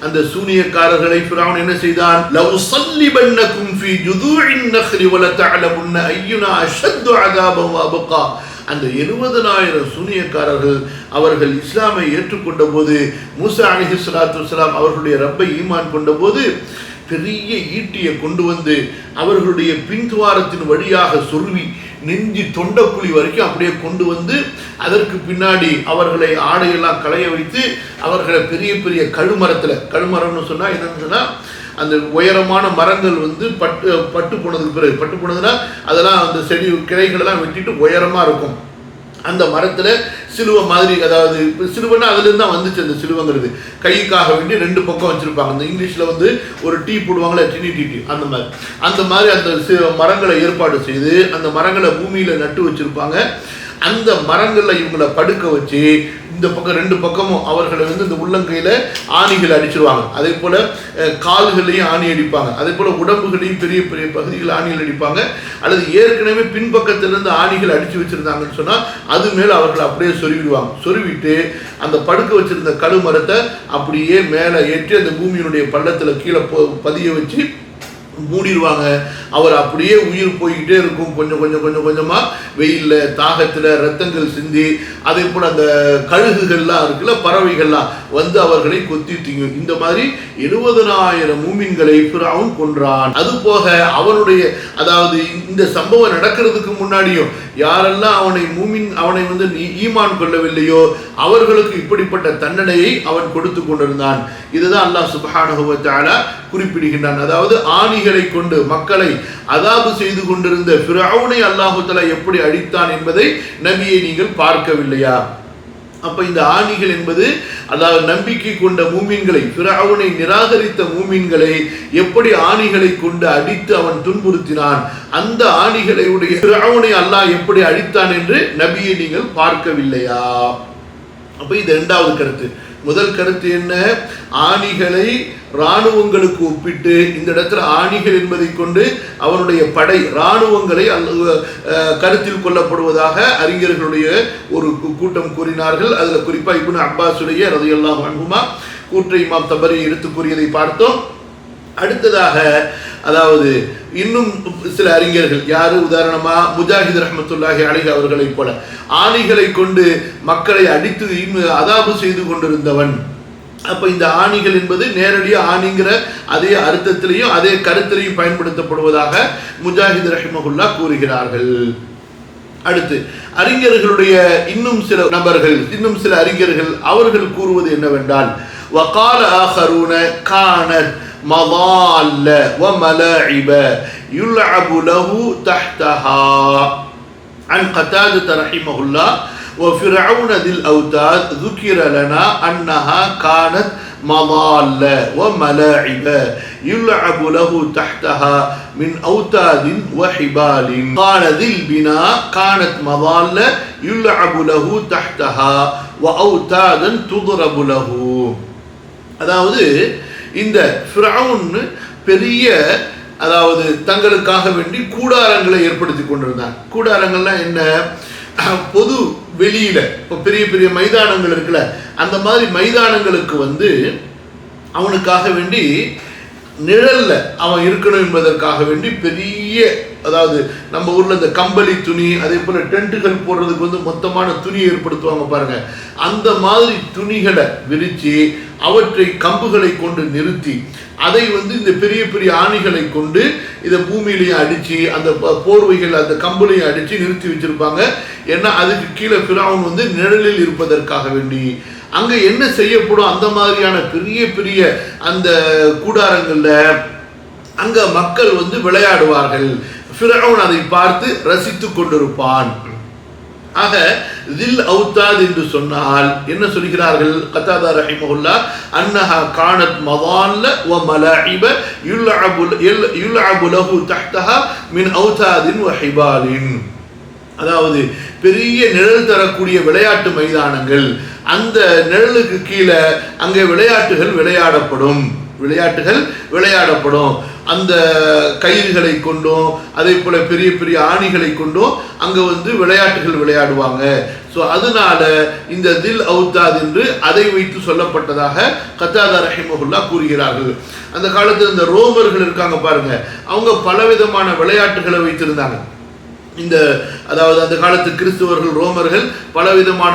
அந்த சூனியக்காரர்களை ஃபிரௌன் என்ன செய்தான்? லவ் ஸல்லிபன்னகும் ஃபீ ஜுதூஇன் நக்லி வல தஅலமுன்ன அய்யுனா அஷத்து அதாபன் வ அப்கா. அந்த 70,000 சூனியக்காரர்கள் அவர்கள் இஸ்லாமை ஏற்றுக்கொண்ட போது, மூசா அலைஹிஸ்ஸலாத்து வஸ்ஸலாம் அவர்களுடைய ரப்பை ஈமான் கொண்ட போது, பெரிய ஈட்டியை கொண்டு வந்து அவர்களுடைய பின்துவாரத்தின் வழியாக சொருவி நெஞ்சி தொண்டக்குழி வரைக்கும் அப்படியே கொண்டு வந்து அதற்கு பின்னாடி அவர்களை ஆடையெல்லாம் களைய வைத்து அவர்களை பெரிய பெரிய கழுமரம்னு சொன்னா என்னன்னு சொன்னா அந்த உயரமான மரங்கள் பட்டு போனதுக்கு பிறகு, பட்டு போனதுன்னா அதெல்லாம் அந்த செடி கிளைகளெல்லாம் வெட்டிட்டு உயரமா இருக்கும். அந்த மரத்துல சிலுவை மாதிரி, அதாவது சிலுவைன்னா அதுல இருந்து தான் வந்துச்சு. அந்த சிலுவைங்கிறது கைக்காக வேண்டி 2 பக்கம் வச்சிருப்பாங்க. அந்த இங்கிலீஷ்ல ஒரு டீ போடுவாங்களே, டினி அந்த மாதிரி அந்த மரங்களை ஏற்பாடு செய்து அந்த மரங்களை பூமியில நட்டு வச்சிருப்பாங்க. அந்த மரங்கள்ல இவங்களை படுக்க வச்சு இந்த பக்கம் 2 பக்கமும் அவர்களை இந்த உள்ளங்கையில ஆணிகள் அடிச்சிருவாங்க. அதே போல கால்களையும் ஆணி அடிப்பாங்க. அதே போல உடம்புகளையும் பெரிய பெரிய பகுதிகள் ஆணிகள் அடிப்பாங்க. அல்லது ஏற்கனவே பின்பக்கத்திலிருந்து ஆணிகள் அடிச்சு வச்சிருந்தாங்கன்னு சொன்னா அது மேல அவர்கள் அப்படியே சொருவிடுவாங்க. சொருவிட்டு அந்த படுக்க வச்சிருந்த கழுமரத்தை அப்படியே மேலே ஏற்றி அந்த பூமியினுடைய பள்ளத்துல கீழே பதிய வச்சு மூடிடுவாங்க. அவர் அப்படியே உயிர் போய்கிட்டே இருக்கும். கொஞ்சமா வெயில்ல தாகத்துல ரத்தங்கள் சிந்தி, அதே போல அந்த கழுகுகள்லாம் இருக்குல்ல, பறவைகள்லாம் அவர்களை கொத்தி திங்கும். இந்த மாதிரி 70,000 மூமின்களை ஃபிரௌன் கொன்றான். அது போக அவனுடைய, அதாவது இந்த சம்பவம் நடக்கிறதுக்கு முன்னாடியும் யாரெல்லாம் அவனை ஈமான் கொள்ளவில்லையோ அவர்களுக்கு இப்படிப்பட்ட தண்டனையை அவன் கொடுத்து கொண்டிருந்தான். இதுதான் அல்லாஹ் சுப்ஹானஹு வ தஆலா குறிப்பிடுகின்றான். அதாவது ஆணிகளை கொண்டு மக்களை அதாபு செய்து கொண்டிருந்த ஃபிரௌனை அல்லாஹ் தஆலா எப்படி அழித்தான் என்பதை நபியை நீங்கள் பார்க்கவில்லையா? அப்ப இந்த ஆணிகள் என்பது, அதாவது நம்பிக்கை கொண்ட மூமின்களை, ஃபிரௌனை நிராகரித்த மூமின்களை எப்படி ஆணிகளை கொண்டு அடித்து அவன் துன்புறுத்தினான், அந்த ஆணிகளை உடைய ஃபிரௌனை அல்லாஹ் எப்படி அழித்தான் என்று நபியை நீங்கள் பார்க்கவில்லையா? அப்ப இது 2வது கருத்து. முதல் கருத்து என்ன? ஆணிகளை இராணுவங்களுக்கு ஒப்பிட்டு இந்த இடத்துல ஆணிகள் என்பதை கொண்டு அவனுடைய படை இராணுவங்களை கருத்தில் கொள்ளப்படுவதாக அறிஞர்களுடைய ஒரு கூட்டம் கூறினார்கள். அதுல குறிப்பா இப்னு அப்பாஸுடைய ரலியல்லாஹு அன்ஹுமா கூற்றை இமாம் தபரி எடுத்து கூறியதை பார்த்தோம். அடுத்ததாக அதாவது இன்னும் சில அறிஞர்கள் யாரு, உதாரணமா முஜாஹித் ரஹ்மத்துல்லாஹி அலைஹி அவர்களை போல ஆணிகளை கொண்டு மக்களை அடித்து அதாபு செய்து கொண்டிருந்தவன். அப்ப இந்த ஆணிகள் என்பது நேரடியாக ஆணிங்கிற அதே அர்த்தத்திலையும் அதே கருத்திலையும் பயன்படுத்தப்படுவதாக முஜாஹித் ரஹிமஹுல்லா கூறுகிறார்கள். அடுத்து அறிஞர்களுடைய இன்னும் சில நபர்கள், இன்னும் சில அறிஞர்கள் அவர்கள் கூறுவது என்னவென்றால், வகால ஆகரூன கானத் மதால்ல வ மலாஇப யுல்அபு லஹு தஹ்தஹா அன் கதாதத ரஹிமஹுல்லா وفرعون ذي الأوتاد ذكر لنا أنها كانت مضال وملاعب يلعب له تحتها من أوتاد وحبال. قال ذي البناء كانت مضال يلعب له تحتها وأوتادا تضرب له. அதாவது இந்த ஃபிரௌன் பெரிய அதாவது தங்களுக்காக வேண்டி கூடாரங்களை ஏற்படுத்தி கொண்டிருந்தான். கூடாரங்கள்லாம் என்ன, பொது வெளியில இப்போ பெரிய பெரிய மைதானங்கள் இருக்குல்ல, அந்த மாதிரி மைதானங்களுக்கு அவனுக்காக வேண்டி நிழல்ல அவன் இருக்கணும் என்பதற்காக வேண்டி பெரிய, அதாவது நம்ம ஊர்ல இந்த கம்பளி துணி, அதே போல டென்ட்டுகள் போடுறதுக்கு மொத்தமான துணி ஏற்படுத்துவாங்க பாருங்க, அந்த மாதிரி துணிகளை விரிச்சு அவற்றை கம்புகளை கொண்டு நிறுத்தி அதை இந்த பெரிய பெரிய ஆணிகளை கொண்டு இதை பூமியிலையும் அடிச்சு அந்த போர்வைகள் அந்த கம்புலையும் அடிச்சு நிறுத்தி வச்சிருப்பாங்க. ஏன்னா அதுக்கு கீழே ஃபிரௌன் நிழலில் இருப்பதற்காக வேண்டி. அங்க என்ன செய்யப்படும், அந்த மாதிரியான பெரிய பெரிய அந்த கூடாரங்கள்ல அங்க மக்கள் விளையாடுவார்கள். ஃபிரௌன் அதை பார்த்து ரசித்து கொண்டிருப்பான். ஆக தில் அவுத்தாத் என்று சொன்னால் என்ன சொல்கிறார்கள் கதாதா ரஹிமஹுல்லா, அன்னஹா கானத் மதால்ல வ மலாஇப யுல்அபு லஹு தஹ்தஹா மின் அவுதாதின் வ ஹிபாலின். அதாவது பெரிய நிழல் தரக்கூடிய விளையாட்டு மைதானங்கள், அந்த நிழலுக்கு கீழே அங்கே விளையாட்டுகள் விளையாடப்படும். அந்த கயிறுகளை கொண்டும் அதே போல பெரிய பெரிய ஆணிகளை கொண்டும் அங்க விளையாட்டுகள் விளையாடுவாங்க. ஸோ அதனால இந்த தில் அவுத்தாத் என்று அதை வைத்து சொல்லப்பட்டதாக கத்தாதா ரஹிமஹுல்லா கூறுகிறார்கள். அந்த காலத்தில் இந்த ரோமர்கள் இருக்காங்க பாருங்க, அவங்க பலவிதமான விளையாட்டுகளை வைத்திருந்தாங்க. இந்த அதாவது அந்த காலத்து கிறிஸ்துவர்கள் ரோமர்கள் பலவிதமான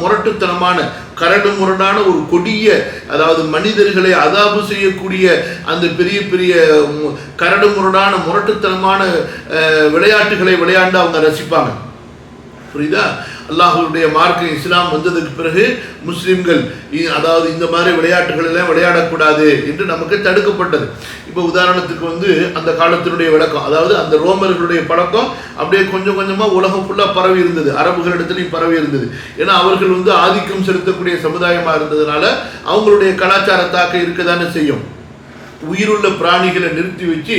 முரட்டுத்தனமான கரடு முரடான ஒரு கொடிய, அதாவது மனிதர்களை அதாபு செய்யக்கூடிய அந்த பெரிய பெரிய கரடு முரடான முரட்டுத்தனமான விளையாட்டுகளை விளையாண்டு அவங்க ரசிப்பாங்க. புரியுதா? அல்லாஹ்வுடைய மார்க்கம் இஸ்லாம் வந்ததுக்கு பிறகு முஸ்லிம்கள் அதாவது இந்த மாதிரி விளையாட்டுகள் எல்லாம் விளையாடக்கூடாது என்று நமக்கு தடுக்கப்பட்டது. இப்போ உதாரணத்துக்கு அந்த காலத்தினுடைய விளக்கம், அதாவது அந்த ரோமர்களுடைய பழக்கம் அப்படியே கொஞ்சம் கொஞ்சமா உலகம் ஃபுல்லா பரவி இருந்தது, அரபுகளிடத்திலையும் பரவி இருந்தது. ஏன்னா அவர்கள் ஆதிக்கம் செலுத்தக்கூடிய சமுதாயமா இருந்ததுனால அவங்களுடைய கலாச்சார தாக்கம் இருக்கதானே செய்யும். உயிருள்ள பிராணிகளை நிறுத்தி வச்சு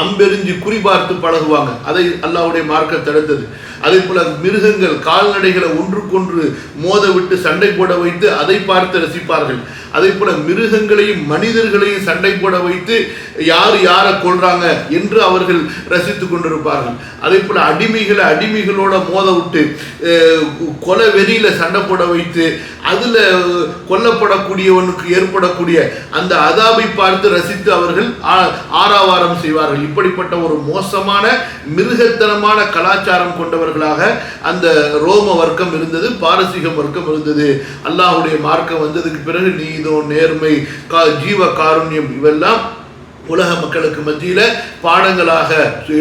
அம்பெறிஞ்சு குறிபார்த்து பழகுவாங்க. அதை அல்லாஹ்வுடைய மார்க்கம் தடுத்தது. அதே போல மிருகங்கள் கால்நடைகளை ஒன்றுக்கொன்று மோத விட்டு சண்டை போட வைத்து அதை பார்த்து ரசிப்பார்கள். அதே போல மிருகங்களையும் மனிதர்களையும் சண்டை போட வைத்து யார் யாரை கொள்றாங்க என்று அவர்கள் ரசித்து கொண்டிருப்பார்கள். அதே போல அடிமைகளோட மோத விட்டு கொலை வெறியில சண்டை போட வைத்து அதுல கொல்லப்படக்கூடியவனுக்கு ஏற்படக்கூடிய அந்த அதாபை பார்த்து ரசித்து அவர்கள் ஆரவாரம் செய்வார்கள். இப்படிப்பட்ட ஒரு மோசமான மிருகத்தனமான கலாச்சாரம் கொண்டவர்களாக அந்த ரோம வர்க்கம் இருந்தது, பாரசீக வர்க்கம் இருந்தது. அல்லாஹ்வுடைய மார்க்கம் வந்ததுக்கு பிறகு நீதம், நேர்மை, ஜீவ காருண்யம் இவெல்லாம் உலக மக்களுக்கு மத்தியில பாடங்களாக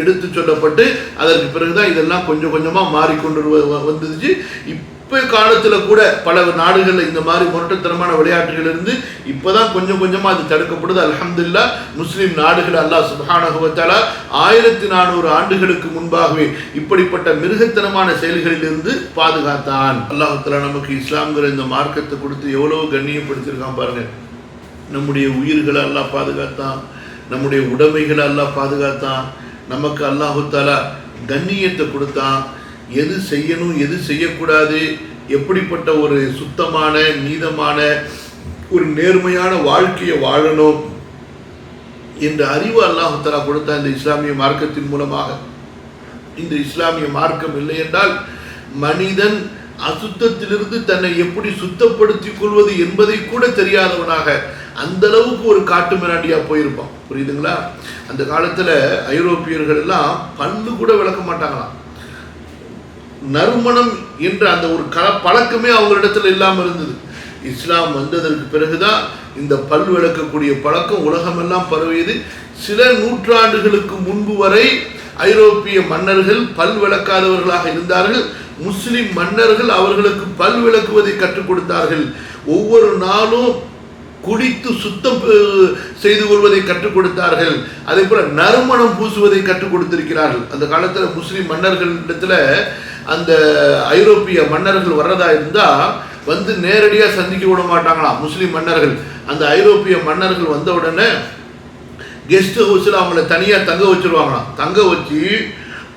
எடுத்து சொல்லப்பட்டு அதற்கு பிறகுதான் இதெல்லாம் கொஞ்சம் கொஞ்சமா மாறிக்கொண்டு வந்துச்சு. இப்ப காலத்துல கூட பல நாடுகள்ல இந்த மாதிரி முரட்டுத்தனமான விளையாட்டுகள் இருந்து இப்பதான் கொஞ்சம் கொஞ்சமா அது தடுக்கப்படுது. அல்ஹம்துலில்லாஹ் முஸ்லிம் நாடுகள் அல்லாஹ் சுப்ஹானஹு வ தஆலா 1400 ஆண்டுகளுக்கு முன்பாகவே இப்படிப்பட்ட மிருகத்தனமான செயல்களில் இருந்து பாதுகாத்தான். அல்லாஹ் தஆலா நமக்கு இஸ்லாம்ங்கிற இந்த மார்க்கத்தை கொடுத்து எவ்வளவு கண்ணியப்படுத்தியிருக்கான் பாருங்க. நம்முடைய உயிர்களை அல்லாஹ் பாதுகாத்தான், நம்முடைய உடைமைகளை அல்லாஹ் பாதுகாத்தான், நமக்கு அல்லாஹு தஆலா கண்ணியத்தை கொடுத்தான். எது செய்யணும் எது செய்யக்கூடாது, எப்படிப்பட்ட ஒரு சுத்தமான நீதமான ஒரு நேர்மையான வாழ்க்கையை வாழணும் என்ற அறிவு அல்லாஹ் தஆலா கொடுத்த இந்த இஸ்லாமிய மார்க்கத்தின் மூலமாக. இந்த இஸ்லாமிய மார்க்கம் இல்லை என்றால் மனிதன் அசுத்தத்திலிருந்து தன்னை எப்படி சுத்தப்படுத்திக் கொள்வது என்பதை கூட தெரியாதவனாக அந்த அளவுக்கு ஒரு காட்டு மிராண்டியா போயிருப்பான். புரியுதுங்களா? அந்த காலத்துல ஐரோப்பியர்கள் எல்லாம் பல்லு கூட விளக்க மாட்டாங்களாம். நறுமணம் என்ற அந்த ஒரு பழக்கமே அவங்களிடத்துல இல்லாமல் இருந்தது. இஸ்லாம் வந்ததற்கு பிறகுதான் இந்த பல் விளக்கக்கூடிய பழக்கம் உலகமெல்லாம் பரவியது. சில நூற்றாண்டுகளுக்கு முன்பு வரை ஐரோப்பிய மன்னர்கள் பல் விளக்காதவர்களாக இருந்தார்கள். முஸ்லிம் மன்னர்கள் அவர்களுக்கு பல் விளக்குவதை கற்றுக் கொடுத்தார்கள். ஒவ்வொரு நாளும் குடித்து சுத்தம் செய்து கொள்வதை கற்றுக் கொடுத்தார்கள். அதே போல நறுமணம் பூசுவதை கற்றுக் கொடுத்திருக்கிறார்கள். அந்த காலத்தில் முஸ்லிம் மன்னர்களிடத்துல அந்த ஐரோப்பிய மன்னர்கள் வர்றதா இருந்தா வந்து நேரடியாக சந்திக்க விட மாட்டாங்களாம் முஸ்லிம் மன்னர்கள். அந்த ஐரோப்பிய மன்னர்கள் வந்த உடனே கெஸ்ட் ஹவுஸில் அவங்கள தனியாக தங்க வச்சுருவாங்களாம். தங்க வச்சு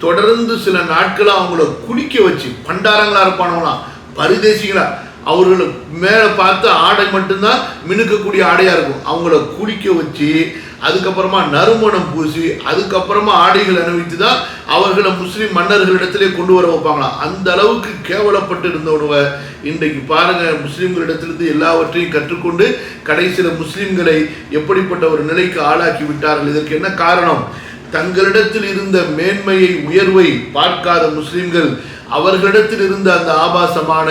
தொடர்ந்து சில நாட்களாக அவங்கள குடிக்க வச்சு, பண்டாரங்களா இருப்பானுங்களாம், பரிதேசிகளா, அவர்களை மேலே பார்த்து ஆடை மட்டும்தான் மினுக்கக்கூடிய ஆடையாக இருக்கும், அவங்கள குடிக்க வச்சு அதுக்கப்புறமா நறுமணம் பூசி அதுக்கப்புறமா ஆடைகள் அணிவித்து தான் அவர்களை முஸ்லீம் மன்னர்களிடத்திலே கொண்டு வர வைப்பாங்களாம். அந்த அளவுக்கு கேவலப்பட்டு இருந்தவனுவ இன்றைக்கு பாருங்க, முஸ்லீம்களிடத்திலிருந்து எல்லாவற்றையும் கற்றுக்கொண்டு கடைசியில் முஸ்லீம்களை எப்படிப்பட்ட ஒரு நிலைக்கு ஆளாக்கி விட்டார்கள். இதற்கு என்ன காரணம்? தங்களிடத்தில் இருந்த மேன்மையை, உயர்வை பார்க்காத முஸ்லீம்கள் அவர்களிடத்தில் இருந்த அந்த ஆபாசமான,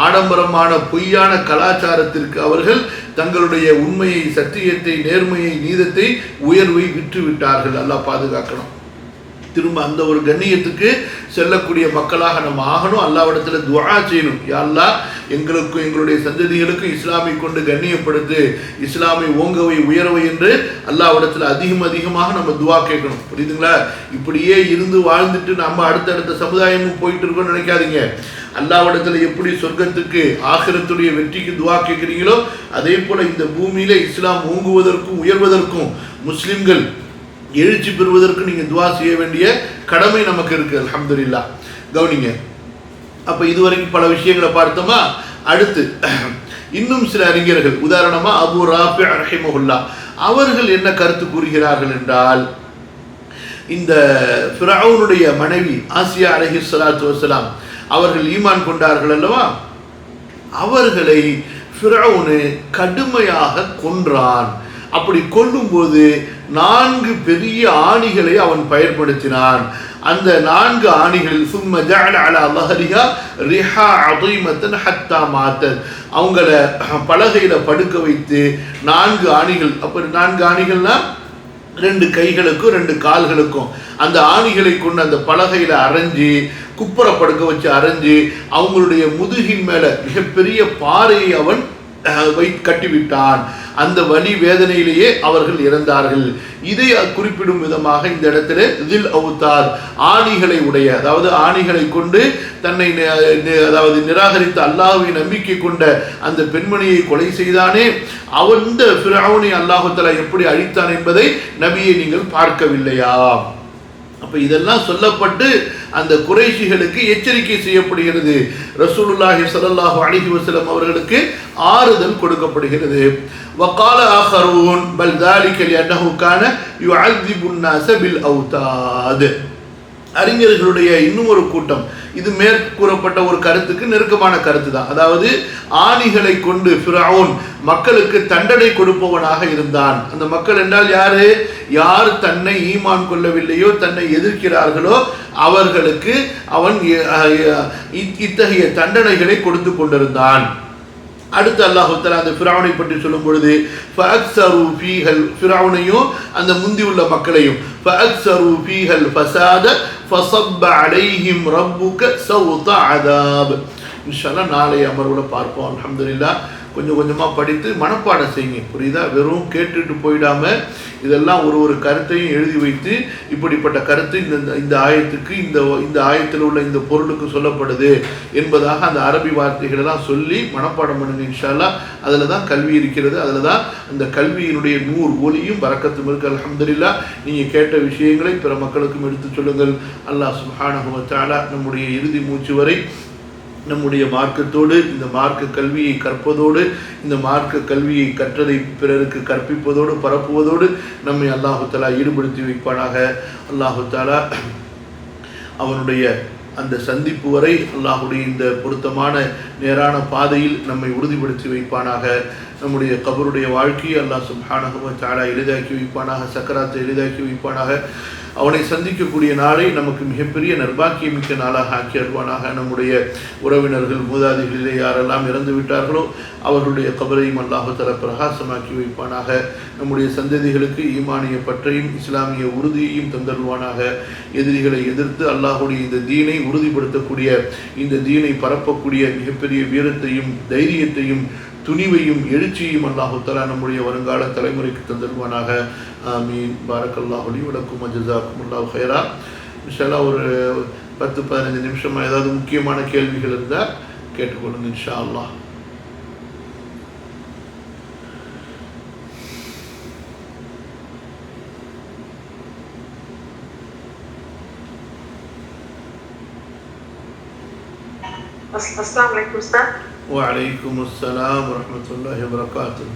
ஆடம்பரமான, பொய்யான கலாச்சாரத்திற்கு அவர்கள் தங்களுடைய உண்மையை, சத்தியத்தை, நேர்மையை, நீதத்தை, உயர்வை விற்று விட்டார்கள். அல்லாஹ் பாதுகாக்கணும். திரும்ப அந்த ஒரு கண்ணியத்துக்கு செல்லக்கூடிய மக்களாக நம்ம ஆகணும். அல்லாஹ்விடத்தில் துஆ செய்யணும். யா அல்லாஹ், எங்களுக்கும் எங்களுடைய சந்ததிகளுக்கும் இஸ்லாமை கொண்டு கண்ணியப்படுத்து, இஸ்லாமை ஓங்கவை, உயர்வை என்று அல்லாஹ்விடத்தில் அதிகமாக நம்ம துஆ கேட்கணும். புரியுதுங்களா? இப்படியே இருந்து வாழ்ந்துட்டு நம்ம அடுத்தடுத்த சமுதாயமும் போயிட்டு இருக்கோம்னு நினைக்காதீங்க. அல்லாஹ்விடத்தில் எப்படி சொர்க்கத்துக்கு, ஆகிரத்துடைய வெற்றிக்கு துஆ கேட்குறீங்களோ அதே போல இந்த பூமியில இஸ்லாம் ஓங்குவதற்கும் உயர்வதற்கும், முஸ்லிம்கள் எழுச்சி பெறுவதற்கு நீங்க துஆ செய்ய வேண்டிய கடமை நமக்கு இருக்கு. அல்ஹம்துலில்லாஹ். கவனிங்க. அப்ப இதுவரைக்கும் பல விஷயங்களை பார்த்தோமா. அடுத்து இன்னும் சில அறிஞர்கள், உதாரணமா அபு ராஃபி ரஹிமஹுல்லாஹ், அவர்கள் என்ன கருத்து கூறுகிறார்கள் என்றால், இந்த ஃபிரௌனுடைய மனைவி ஆசியா அலைஹிஸ்ஸலாத்து வஸ்ஸலாம் அவர்கள் ஈமான் கொண்டார்கள் அல்லவா, அவர்களை ஃபிரௌன் கடுமையாக கொன்றான். அப்படி கொல்லும்போது 4 பெரிய ஆணிகளை அவன் பயன்படுத்தினான். அந்த 4 ஆணிகளில் சும்ம ஜஅல அலா ظهرها ரிஹா அதீமத்தன் ஹத்தா மாத்தத், அவங்கள பலகையில படுக்க வைத்து 4 ஆணிகள், அப்ப 4 ஆணிகள்னா 2 கைகளுக்கும் 2 கால்களுக்கும் அந்த ஆணிகளை கொண்டு அந்த பலகையில அரைஞ்சி, குப்புற படுக்க வச்சு அரைஞ்சி, அவங்களுடைய முதுகின் மேல மிகப்பெரிய பாறையை அவன் கட்டிவிட்டான். அந்த வலி வேதனையிலேயே அவர்கள் இறந்தார்கள். இதை குறிப்பிடும் விதமாக இந்த இடத்துல தில் அவுத்தார், ஆணிகளை உடைய, அதாவது ஆணிகளை கொண்டு தன்னை அதாவது நிராகரித்த அல்லாஹ்வை நம்பிக்கை கொண்ட அந்த பெண்மணியை கொலை செய்தானே, அவன் இந்த ஃபிரௌனை அல்லாஹ் தஆலா எப்படி அழித்தான் என்பதை நபியை நீங்கள் பார்க்கவில்லையா? அப்ப இதெல்லாம் சொல்லப்பட்டு அந்த குறைஷிகளுக்கு எச்சரிக்கை செய்யப்படுகிறது. ரசூலுல்லாஹி ஸல்லல்லாஹு அலைஹி வஸல்லம் அவர்களுக்கு ஆறுதல் கொடுக்கப்படுகிறது. வகால ஆகரூன் பல் ذلك لانه كان يعذب الناس بالاوتاد. அறிஞர்களுடைய இன்னும் ஒரு கூட்டம், இது மேற்கூறப்பட்ட ஒரு கருத்துக்கு நெருக்கமான கருத்து தான். அதாவது ஆணிகளை கொண்டு ஃபிரௌன் மக்களுக்கு தண்டனை கொடுப்பவனாக இருந்தான். அந்த மக்கள் என்றால் யாரு? யார் தன்னை ஈமான் கொள்ளவில்லையோ, தன்னை எதிர்க்கிறார்களோ அவர்களுக்கு அவன் இத்தகைய தண்டனைகளை கொடுத்து கொண்டிருந்தான். அடுத்து அல்லாஹ் தஆலா அந்த ஃபிரௌனை பற்றி சொல்லும் பொழுது ஃபஅக்ஸரு ஃபீஹல், ஃபிரௌனையும் அந்த முந்தி உள்ள மக்களையும், ஃபஅக்ஸரு ஃபீஹல் ஃபஸாத ஃபஸப்ப அலைஹிம் ரப்புக ஸௌத அதாப். இன்ஷா அல்லாஹ் நாளைய அமர்வுல பார்ப்போம். அல்ஹம்துலில்லாஹ். கொஞ்சம் கொஞ்சமாக படித்து மனப்பாடம் செய்யுங்க. புரியுதா? வெறும் கேட்டுட்டு போயிடாம இதெல்லாம் ஒரு கருத்தையும் எழுதி வைத்து, இப்படிப்பட்ட கருத்து இந்த ஆயத்துக்கு, இந்த ஆயத்தில் உள்ள இந்த பொருளுக்கு சொல்லப்படுது என்பதாக அந்த அரபி வார்த்தைகளெல்லாம் சொல்லி மனப்பாடம் பண்ணுங்க. இன்ஷா அல்லாஹ். அதில் தான் கல்வி இருக்கிறது. அதில் தான் அந்த கல்வியினுடைய நூறு ஒளியும் பரக்கத்தும் இருக்கு. அல்ஹம்துலில்லாஹ். நீங்கள் கேட்ட விஷயங்களை பிற மக்களுக்கும் எடுத்து சொல்லுங்கள். அல்லாஹ் சுப்ஹானஹு வ தஆலா நம்முடைய இறுதி மூச்சு வரை நம்முடைய மார்க்கத்தோடு, இந்த மார்க்க கல்வியை கற்பதோடு, இந்த மார்க்க கல்வியை கற்றதை பிறருக்கு கற்பிப்பதோடு, பரப்புவதோடு நம்மை அல்லாஹு தஆலா ஈடுபடுத்தி வைப்பானாக. அல்லாஹு தஆலா அவனுடைய அந்த சந்திப்பு வரை அல்லாஹுடைய இந்த பொருத்தமான நேரான பாதையில் நம்மை உறுதிப்படுத்தி வைப்பானாக. நம்முடைய கபருடைய வாழ்க்கையை அல்லாஹ் சுப்ஹானஹு வ தஆலா எளிதாக்கி வைப்பானாக, சக்கராத்தை எளிதாக்கி வைப்பானாக. அவனை சந்திக்கக்கூடிய நாளை நமக்கு மிகப்பெரிய நற்பாக்கியமிக்க நாளாக ஆக்கி அருள்வானாக. நம்முடைய உறவினர்கள் மூதாதிகளிலே யாரெல்லாம் இறந்து விட்டார்களோ அவர்களுடைய கபரையும் அல்லாஹு தஆலா பிரகாசமாக்கி வைப்பானாக. நம்முடைய சந்ததிகளுக்கு ஈமானிய பற்றையும் இஸ்லாமிய உறுதியையும் தந்தருள்வானாக. எதிரிகளை எதிர்த்து அல்லாஹுடைய இந்த தீனை உறுதிப்படுத்தக்கூடிய, இந்த தீனை பரப்பக்கூடிய மிகப்பெரிய வீரத்தையும் தைரியத்தையும் துணிவையும் எழுச்சியையும் அல்லாஹு தஆலா நம்முடைய வருங்கால தலைமுறைக்கு தந்தருவானாக. ஆமீன். பாரக்கல்லாஹு லி வ லக்கும் வ ஜஸாக்குமுல்லாஹு கைரா. இன்ஷா அல்லாஹ் ஒரு 10-15 நிமிஷம் ஏதாவது முக்கியமான கேள்விகள் இருந்தால் கேட்டுக்கொள்ளுங்க இன்ஷா அல்லாஹ். அஸ்ஸலாமு அலைக்கும் உஸ்தாத். வலைக்கும் அஸ்ஸலாம் வரஹ்மத்துல்லாஹி வபரகாத்துஹு.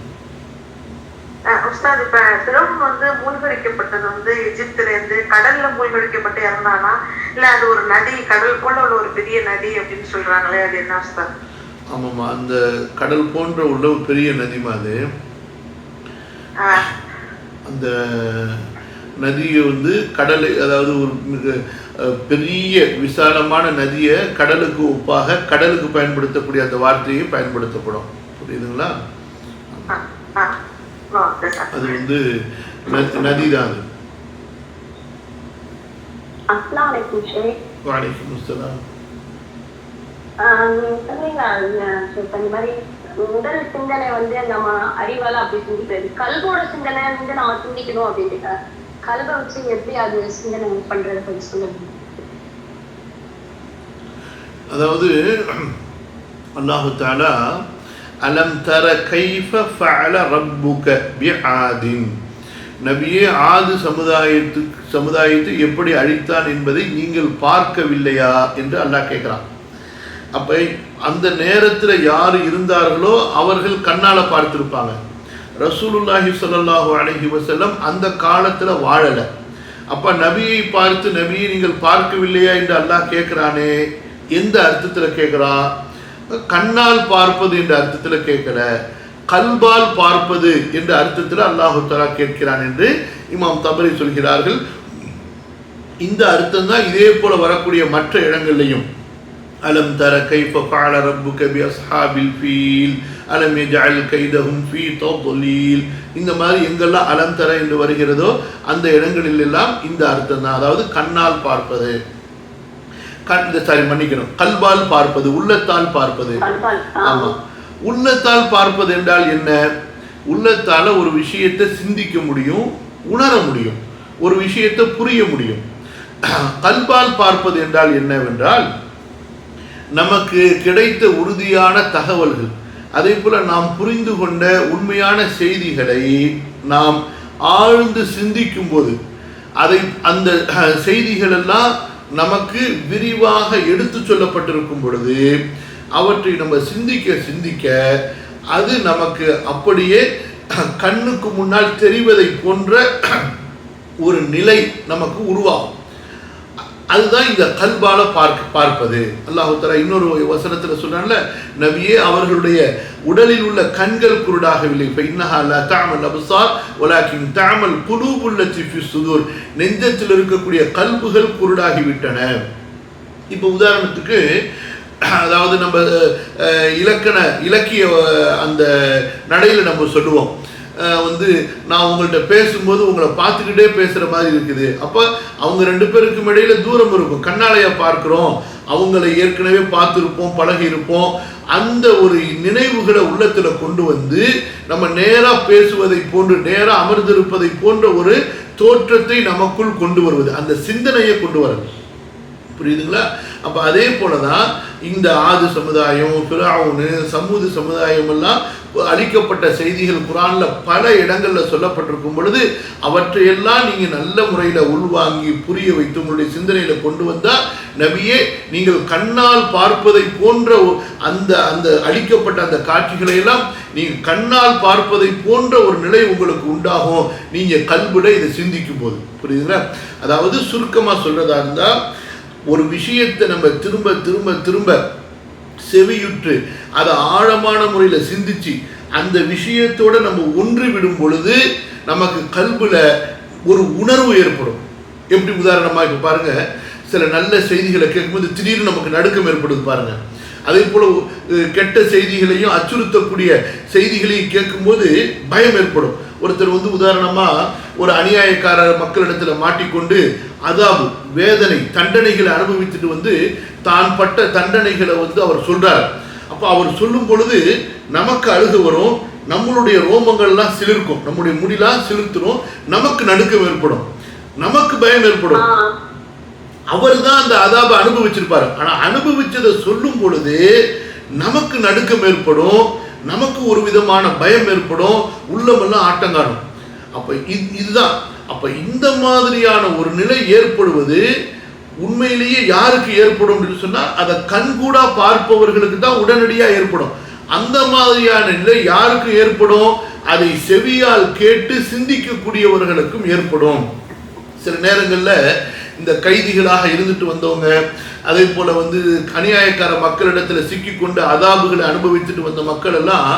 உஸ்தாத், இப்ப ஃபிரௌன் மூழ்கடிக்கப்பட்டது எகிப்துல இருந்து கடல்ல மூழ்கடிக்கப்பட்டு இறந்தானா, இல்ல அது ஒரு நதி, கடல் போல உள்ள ஒரு பெரிய நதி அப்படின்னு சொல்றாங்களே, அது என்ன உஸ்தாத்? ஆமாம்மா, அந்த கடல் போன்ற உள்ள ஒரு பெரிய நதிமா அது. அந்த நதியை கடலை, அதாவது ஒரு மிக பெரிய விசாலமான நதியை கடலுக்கு ஒப்பாக கடலுக்கு பயன்படுத்தக்கூடிய அந்த வார்த்தையை பயன்படுத்தப்படும். புரியுதுங்களா? அது நதி தான் அது. வலைக்கும் அஸ்ஸலாம். உடல் சிந்தனை நம்ம அறிவால அப்படி சிந்திக்கிறது, கல்வோட சிந்தனை நம்ம சிந்திக்கணும் அப்படின்ட்டு கல்வை வச்சு எப்படி அது சிந்தனை பண்றது கொஞ்சம் சொல்லுங்க. அதாவது அல்லாஹு தஆலா அலம் தர கைஃப ஃபஅல ரப்புக பிஆதின், நபியே ஆது சமுதாயத்தை எப்படி அழித்தான் என்பதை நீங்கள் பார்க்கவில்லையா என்று அல்லாஹ் கேட்கிறான். அப்ப அந்த நேரத்தில் யார் இருந்தார்களோ அவர்கள் கண்ணால பார்த்திருப்பாங்க. ரசூலுல்லாஹி ஸல்லல்லாஹு அலைஹி வஸல்லம் அந்த காலத்துல வாழல. அப்ப நபியை பார்த்து, நபியை நீங்கள் பார்க்கவில்லையா என்று அல்லாஹ் கேட்கிறானே, எந்த அர்த்தத்துல கேட்கிறான்? கண்ணால் பார்ப்பது என்ற அர்த்தத்துல கேட்கல, கல்பால் பார்ப்பது என்ற அர்த்தத்துல அல்லாஹு தஆலா கேட்கிறான் என்று இமாம் தபரி சொல்கிறார்கள். இந்த அர்த்தம் தான் இதே போல வரக்கூடிய மற்ற இடங்கள்லையும். அலம் தர கைஃப ஃபஅல ரப்புக பி அஸ்ஹாபில் ஃபீல் அலம் யஜஅல் கைதஹும் ஃபீ தضلீல், இந்த மாதிரி எங்கெல்லாம் அலம் தர என்று வருகிறதோ அந்த இடங்களில் எல்லாம் இந்த அர்த்தம் தான். அதாவது கண்ணால் பார்ப்பது, கல்பால் பார்ப்பது, உள்ளத்தால் பார்ப்பது. ஆமா, உள்ளத்தால் பார்ப்பது என்றால் என்ன? உள்ளத்தால ஒரு விஷயத்தை சிந்திக்க முடியும், உணர முடியும், ஒரு விஷயத்தை புரிய முடியும். கல்பால் பார்ப்பது என்றால் என்னவென்றால், நமக்கு கிடைத்த உறுதியான தகவல்கள், அதே போல நாம் புரிந்து கொண்ட உண்மையான செய்திகளை நாம் ஆழ்ந்து சிந்திக்கும் போது அந்த செய்திகள் எல்லாம் நமக்கு விரிவாக எடுத்து சொல்லப்பட்டிருக்கும் பொழுது அவற்றை நம்ம சிந்திக்க சிந்திக்க அது நமக்கு அப்படியே கண்ணுக்கு முன்னால் தெரிவதை போன்ற ஒரு நிலை நமக்கு உருவாகும். அதுதான் இந்த கல்பால பார்ப்பது. அல்லாஹ் தஆலா இன்னொரு வசனத்தில் சொல்றான்ல, நபியே அவர்களுடைய உடலில் உள்ள கண்கள் குருடாகவில்லை, ஃபஇன்னஹா லா தஅமல் அப்சார் வலாக்கின் தஅமல் குலூபுல் லத்தி ஃபி ஸுதூர், நெஞ்சத்தில் இருக்கக்கூடிய கல்புகள் குருடாகிவிட்டன. இப்போ உதாரணத்துக்கு, அதாவது நம்ம இலக்கிய அந்த நடையில் நம்ம சொல்லுவோம், நான் உங்கள்கிட்ட பேசும்போது உங்களை பார்த்துக்கிட்டே பேசுகிற மாதிரி இருக்குது. அப்போ அவங்க ரெண்டு பேருக்கும் இடையில தூரம் இருக்கும். கண்ணாலையா பார்க்குறோம், அவங்களை ஏற்கனவே பார்த்துருப்போம், பழகி இருப்போம். அந்த ஒரு நினைவுகளை உள்ளத்தில் கொண்டு வந்து நம்ம நேராக பேசுவதை போன்று, நேராக அமர்ந்திருப்பதை போன்ற ஒரு தோற்றத்தை நமக்குள் கொண்டு வருவது, அந்த சிந்தனையை கொண்டு வருது. புரியுதுங்களா? அப்போ அதே போல தான் இந்த ஆது சமுதாயம், ஃபிரௌன், சமூது சமுதாயம் எல்லாம் அளிக்கப்பட்ட செய்திகள் குர்ஆன்ல பல இடங்களில் சொல்லப்பட்டிருக்கும் பொழுது அவற்றையெல்லாம் நீங்கள் நல்ல முறையில் உள்வாங்கி புரிய வைத்து உங்களுடைய சிந்தனையில் கொண்டு வந்தால், நபியே நீங்கள் கண்ணால் பார்ப்பதை போன்ற அந்த அந்த அளிக்கப்பட்ட அந்த காட்சிகளை எல்லாம் நீங்கள் கண்ணால் பார்ப்பதை போன்ற ஒரு நிலை உங்களுக்கு உண்டாகும், நீங்கள் கல்விட இதை சிந்திக்கும் போது. புரியுதுங்களா? அதாவது சுருக்கமாக சொல்றதா இருந்தால், ஒரு விஷயத்தை நம்ம திரும்ப திரும்ப திரும்ப செவியுற்று அதை ஆழமான முறையில் சிந்திச்சு அந்த விஷயத்தோட நம்ம ஒன்று விடும் பொழுது நமக்கு கல்புல ஒரு உணர்வு ஏற்படும். எப்படி உதாரணமா இப்ப பாருங்க, சில நல்ல செய்திகளை கேட்கும்போது திடீர்னு நமக்கு நடுக்கம் ஏற்படுது பாருங்க. அதே போல கெட்ட செய்திகளையும் அச்சுறுத்தக்கூடிய செய்திகளையும் கேட்கும்போது பயம் ஏற்படும். ஒருத்தர் உதாரணமா ஒரு அநியாயக்கார மக்களிடத்துல மாட்டிக்கொண்டு அதாவது வேதனை தண்டனைகளை அனுபவித்துட்டு தான் பட்ட தண்டனைகளை அவர் சொல்றார். அப்ப அவர் சொல்லும் பொழுது நமக்கு அழுகு வரும், நம்மளுடைய ரோமங்கள்லாம் சிலிர்க்கும், நம்முடைய முடியெல்லாம் சிலிர்த்துரும், நமக்கு நடுக்கம் ஏற்படும், நமக்கு பயம் ஏற்படும். அவர் தான் அந்த அதாபை அனுபவிச்சிருப்பாரு. ஆனா அனுபவிச்சதை சொல்லும் பொழுது நமக்கு நடுக்கம் ஏற்படும், நமக்கு ஒரு விதமான பயம் ஏற்படும், உள்ளமெல்லாம் ஆட்டங்காடும். அப்ப இதுதான். அப்ப இந்த மாதிரியான ஒரு நிலை ஏற்படுவது உண்மையிலேயே யாருக்கு ஏற்படும் அப்படின்னு சொன்னா அதை கண்கூடா பார்ப்பவர்களுக்கு தான் உடனடியா ஏற்படும். அந்த மாதிரியான நிலை யாருக்கு ஏற்படும்? அதை செவியால் கேட்டு சிந்திக்கக்கூடியவர்களுக்கும் ஏற்படும். சில நேரங்கள்ல இந்த கைதிகளாக இருந்துட்டு வந்தவங்க, அதே போல அநியாயக்கார மக்களிடத்துல சிக்கிக்கொண்டு அதாபுகளை அனுபவித்துட்டு வந்த மக்கள் எல்லாம்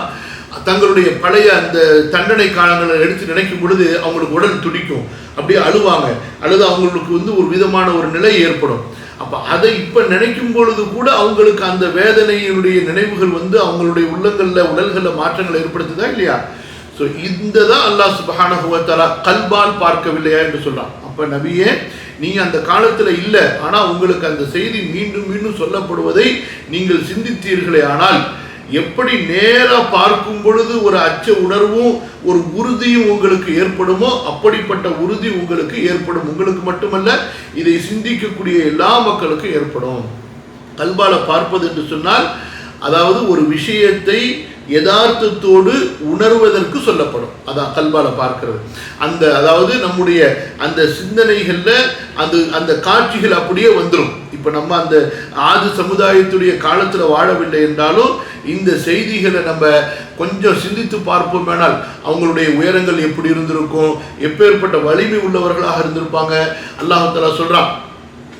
தங்களுடைய பழைய அந்த தண்டனை காலங்களை எடுத்து நினைக்கும் பொழுது அவங்களுக்கு உடல் துடிக்கும், அப்படியே அழுவாங்க. அல்லது அவங்களுக்கு ஒரு விதமான ஒரு நிலை ஏற்படும். அப்ப அதை இப்ப நினைக்கும் பொழுது கூட அவங்களுக்கு அந்த வேதனையினுடைய நினைவுகள் அவங்களுடைய உள்ளங்கள்ல உடல்கள்ல மாற்றங்களை ஏற்படுத்துதா இல்லையா? ஸோ இந்த தான் அல்லாஹ் சுப்ஹானஹு வ தஆலா கல்பால் பார்க்கவில்லையா என்று சொல்றான். அப்ப நபியே, நீங்க அந்த காலத்துல இல்லை, ஆனா உங்களுக்கு அந்த செய்தி மீண்டும் மீண்டும் சொல்லப்படுவதை நீங்கள் சிந்தித்தீர்களே, ஆனால் எப்படி நேரா பார்க்கும் பொழுது ஒரு அச்ச உணர்வும் ஒரு உறுதியும் உங்களுக்கு ஏற்படுமோ அப்படிப்பட்ட உறுதி உங்களுக்கு ஏற்படும். உங்களுக்கு மட்டுமல்ல, இதை சிந்திக்கக்கூடிய எல்லா மக்களுக்கும் ஏற்படும். கல்பால பார்ப்பது என்று சொன்னால் அதாவது ஒரு விஷயத்தை யதார்த்தத்தோடு உணர்வதற்கு சொல்லப்படும். அதான் கல்பால பார்க்கிறது. அதாவது நம்முடைய அந்த சிந்தனைகள்ல அந்த காட்சிகள் அப்படியே வந்துடும். இப்ப நம்ம அந்த ஆதி சமுதாயத்துடைய காலத்துல வாழவில்லை என்றாலும் இந்த செய்திகளை நம்ம கொஞ்சம் சிந்தித்து பார்ப்போமேனால் அவங்களுடைய உயரங்கள் எப்படி இருந்திருக்கும், எப்பேற்பட்ட வலிமை உள்ளவர்களாக இருந்திருப்பாங்க. அல்லாஹ் தஆலா சொல்றான்,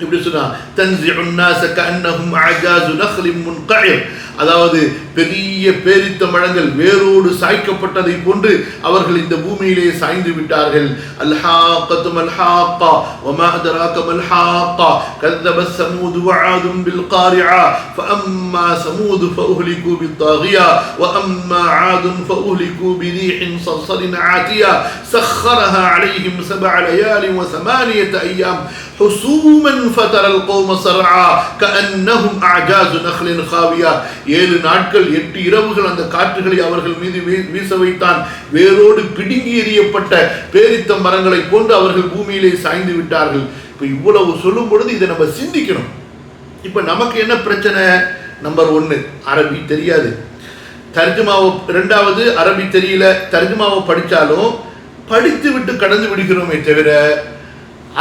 இப்படி சொன்னா, தன்ஸிஉன் நாஸ கஅன்னஹும் அஜாஸு நக்லின் முன்கஇர், அதாவது பெரிய பேரித்த மரங்கள் வேரோடு சாய்க்கப்பட்டதை போன்று அவர்கள் இந்த பூமியிலே சாய்ந்து விட்டார்கள். அல்ஹாக்கத்து மல்ஹாக்கா வமா அதராக மல்ஹாக்கா கذبت ثمود وعاد بالقارعة فأما ثمود فأهلكوا بالطاغية وأما عاد فأهلكوا بريح صرصر عاتية سخرها عليهم 7 ليال و8 أيام حسوما فترى القوم صرعا كأنهم أعجاز نخل خاوية. 7 நாட்கள் 8 இரவுகள் அந்த காற்றுகளை அவர்கள் மீது வீச வைத்தான். வேரோடு பிடுங்கி எறியப்பட்ட பேரித்த மரங்களை போன்று அவர்கள் பூமியிலே சாய்ந்து விட்டார்கள். இப்ப இவ்வளவு சொல்லும் பொழுது இதை நம்ம சிந்திக்கணும். இப்ப நமக்கு என்ன பிரச்சனை? நம்பர் 1 அரபி தெரியாது, தர்ஜுமாவை, 2வது அரபி தெரியல, தர்ஜுமாவை படிச்சாலும் படித்து விட்டு கடந்து விடுகிறோமே தவிர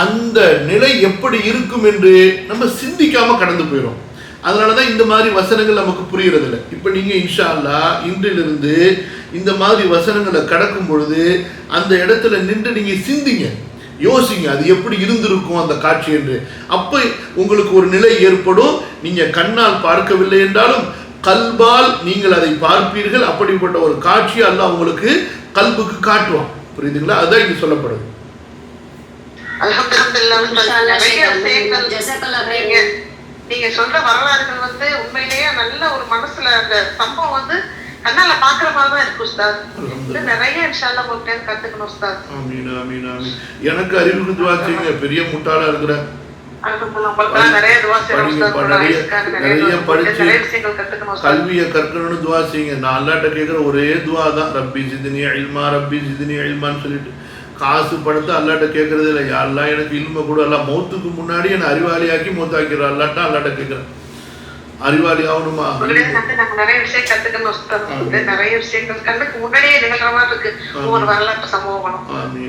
அந்த நிலை எப்படி இருக்கும் என்று நம்ம சிந்திக்காம கடந்து போயிடும். அதனாலதான் இந்த மாதிரி வசனங்கள் நமக்கு புரிகிறது இல்லை. இப்ப நீங்க இன்ஷா அல்லாஹ் இன்றிலிருந்து இந்த மாதிரி வசனங்களை கடக்கும் பொழுது அந்த இடத்துல நின்று நீங்க சிந்திங்க, யோசிங்க, அது எப்படி இருந்திருக்கும் அந்த காட்சி என்று. அப்ப உங்களுக்கு ஒரு நிலை ஏற்படும். நீங்க கண்ணால் பார்க்கவில்லை என்றாலும் கல்பால் நீங்கள் அதை பார்ப்பீர்கள். அப்படிப்பட்ட ஒரு காட்சி அல்லாஹ் உங்களுக்கு கல்புக்கு காட்டுவான். புரியுதுங்களா? அதுதான் இங்க சொல்லப்படுது. நீங்க சொல்ற வரலாறுகள் உண்மையிலேயே நல்ல ஒரு மனசுல அந்த சம்பவம் கண்ணால பாக்குற மாதிரிதான் இருக்கு உஸ்தாத். நிறைய இன்ஷால்லா உங்கள்கிட்ட கத்துக்கணும் உஸ்தாத். ஆமீன் ஆமீன் ஆமீன். எனக்கு அறிவுக்கு துஆ செய்யுங்க, பெரிய முட்டாளா இருக்கிறேன். கல்வியை கற்கணும்னு துஆ செய்யுங்க. நான் அல்லாஹ்ட்ட கேட்கிற ஒரே துஆ தான், ரப்பி ஜித்னி இல்மா, ரப்பி ஜித்னி இல்மான்னு சொல்லிட்டு காசு படுத்து அல்லாட்ட கேட்கறது இல்லை. யாரெல்லாம் எனக்கு இல்ம கூட எல்லாம் மௌத்துக்கு முன்னாடி என்னை அறிவாளியாக்கி மௌத்தாக்கிறார். அல்லாட்டா அல்லாட்ட கேட்கிறேன், அறிவாளி ஆகணுமா? நிறைய விஷயம் கத்துக்கணும், நிறைய விஷயங்கள் கண்ணுக்கு முன்னாடியே நிகழ்ற மாதிரி இருக்கு ஒவ்வொரு வரலாற்று சம்பவங்களும்.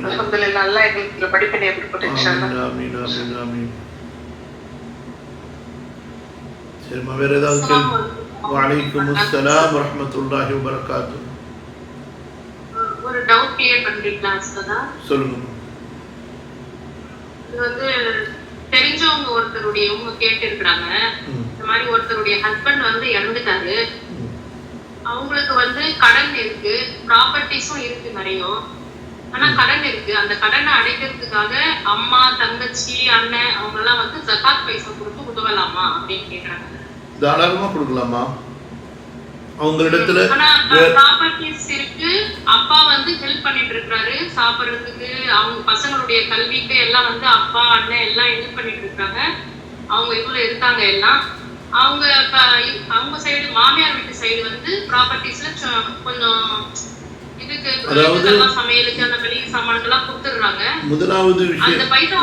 அல்ஹம்துலில்லாஹ், அல்லாஹ் எங்களுக்கு படிப்பினை ஏற்படுத்தட்டும் இன்ஷாஅல்லாஹ். ஆமீன் ஆமீன் ஆமீன். சரிமா, வேற ஏதாவது கேள்வி? வலைக்கும் அஸ்ஸலாம் வரஹ்மத்துல்லாஹி வபரகாத்துஹு. ஒரு டவுட் கிளியர் பண்ணிட்டீங்களா சார்? சொல்லுங்க. இது தெரிஞ்சவங்க ஒருத்தருடைய கேட்டு இருக்காங்க, இந்த மாதிரி ஒருத்தருடைய ஹஸ்பண்ட் இறந்துட்டாரு. அவங்களுக்கு வந்து கடன் இருக்கு, ப்ராப்பர்ட்டிஸும் இருக்கு நிறைய. ஆனா கடன் இருக்கு. அந்த கடனை அடைக்கிறதுக்காக அம்மா, தங்கச்சி, அண்ணன் அவங்க எல்லாம் வந்து ஜகாத் பைசா கொடுத்து உதவலாமா அப்படின்னு கேக்குறாங்க. தாராளமா கொடுக்கலாமா? அவங்களிடத்துல ப்ராப்பர்ட்டிஸ் இருக்கு, அப்பா வந்து ஹெல்ப் பண்ணிட்டு இருக்காரு சாப்பிடுறதுக்கு, அவங்க பசங்களுடைய கல்விக்கு எல்லாம் வந்து அப்பா அண்ணன் எல்லாம் ஹெல்ப் பண்ணிட்டு இருக்காங்க. அவங்க இவ்வளவு இருக்காங்க எல்லாம். அவங்க சைடு மாமியார் வீட்டு சைடு வந்து ப்ராப்பர்ட்டிஸ்ல கொஞ்சம் இதுக்கு சமையலுக்கு அந்த வெளிய சாமான்கெல்லாம் கொடுத்துடுறாங்க. முதலாவது விஷயம் அந்த பைசா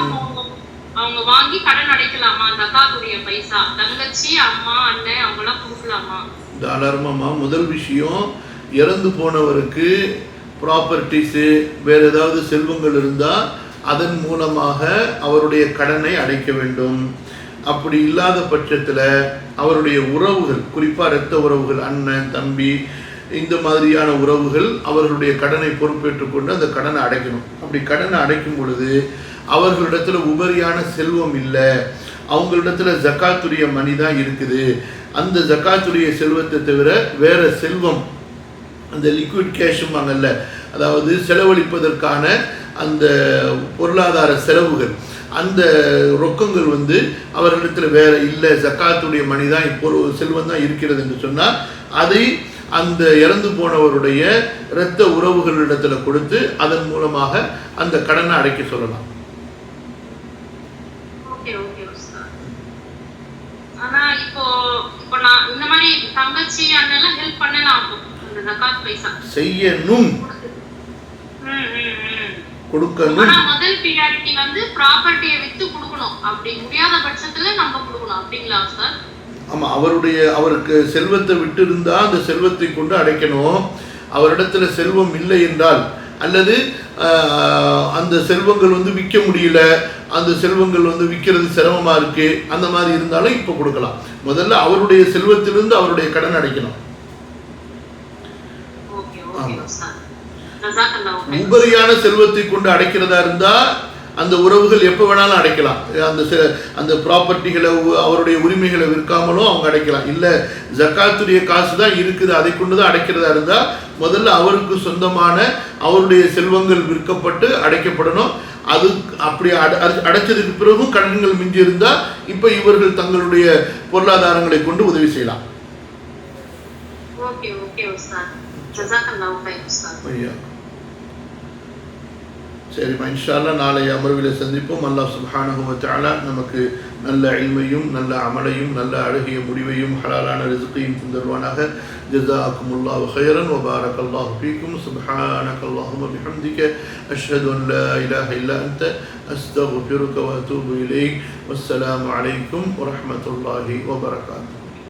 அவங்க வாங்கி கடன் அடைக்கலாமா? ஜகாத்துடைய பைசா தங்கச்சி, அம்மா, அண்ணன் அவங்க எல்லாம் கொடுக்கலாமா? தாராளமா. முதல் விஷயம், இறந்து போனவருக்கு ப்ராப்பர்ட்டிஸு வேற ஏதாவது செல்வங்கள் இருந்தால் அதன் மூலமாக அவருடைய கடனை அடைக்க வேண்டும். அப்படி இல்லாத பட்சத்தில் அவருடைய உறவுகள், குறிப்பாக இரத்த உறவுகள், அண்ணன், தம்பி, இந்த மாதிரியான உறவுகள் அவர்களுடைய கடனை பொறுப்பேற்றுக் கொண்டு அந்த கடனை அடைக்கணும். அப்படி கடனை அடைக்கும் பொழுது அவர்களிடத்துல உபரியான செல்வம் இல்லை, அவங்களிடத்துல ஜக்காத்துடைய மணி தான் இருக்குது. அந்த ஜக்காத்துடைய செல்வத்தை தவிர வேற செல்வம், அந்த லிக்விட் கேஷும் அங்கல்ல, அதாவது செலவழிப்பதற்கான அந்த பொருளாதார செலவுகள், அந்த ரொக்கங்கள் வந்து அவர்களிடத்தில் வேற இல்லை, ஜக்காத்துடைய மணி தான் இப்போ செல்வம் தான் இருக்கிறது என்று சொன்னால் அதை அந்த இறந்து போனவருடைய இரத்த உறவுகளிடத்துல கொடுத்து அதன் மூலமாக அந்த கடனை அடைக்க சொல்லலாம். செய்யணும், கொடுக்கணும். முதல் பிரியாரிட்டி வந்து ப்ராப்பர்ட்டியை வித்து கொடுக்கணும். அப்படி முடியாத பட்சத்துல நம்ம கொடுக்கணும் அப்படிங்களா சார்? ஆமா, அவருக்கு செல்வத்தை விட்டு இருந்தா அந்த செல்வத்தை கொண்டு அடைக்கணும். அவரிடத்துல செல்வம் இல்லை என்றால், அல்லது அந்த செல்வங்கள் வந்து விற்க முடியல, அந்த செல்வங்கள் வந்து விற்கிறது சிரமமா இருக்கு, அந்த மாதிரி இருந்தாலும் இப்ப கொடுக்கலாம். முதல்ல அவருடைய செல்வத்திலிருந்து அவருடைய கடன் அடைக்கணும். உபரியான செல்வத்தை கொண்டு அடைக்கிறதா இருந்தா அந்த உறவுகள் எப்போ வேணாலும் அடைக்கலாம். அந்த ப்ராப்பர்ட்டிகளை, அவருடைய உரிமைகளை விற்காமலும் அவங்க அடைக்கலாம். இல்லை ஜக்காத்துடைய காசு தான் இருக்குது, அதை கொண்டு தான் அடைக்கிறதா இருந்தால் முதல்ல அவருக்கு சொந்தமான அவருடைய செல்வங்கள் விற்கப்பட்டு அடைக்கப்படணும். அது அப்படி அடைச்சதுக்கு பிறகும் கடன்கள் மிஞ்சி இருந்தால் இப்போ இவர்கள் தங்களுடைய பொருளாதாரங்களை கொண்டு உதவி செய்யலாம். சரிம்மா, இன்ஷா அல்லாஹ் நாளைய அமர்வில் சந்திப்போம். அல்லாஹ் சுப்ஹானஹு வ தஆலா நமக்கு நல்ல இல்மையும் நல்ல அமலையும் நல்ல அழகிய முடிவையும் ஹலாலான ரிஸ்கையும் தந்தருவானாக. ஜஸாக்குமுல்லாஹு கைரன் வ பாரக்கல்லாஹு ஃபீக்கும். சுப்ஹானக்கல்லாஹும்ம பிஹம்திக அஷ்ஹது அன் லா இலாஹ இல்லா அன்த அஸ்தக்ஃபிருக வ அத்தூபு இலைக். வஸ்ஸலாமு அலைக்கும் வ ரஹ்மத்துல்லாஹி வ பரகாத்துஹு.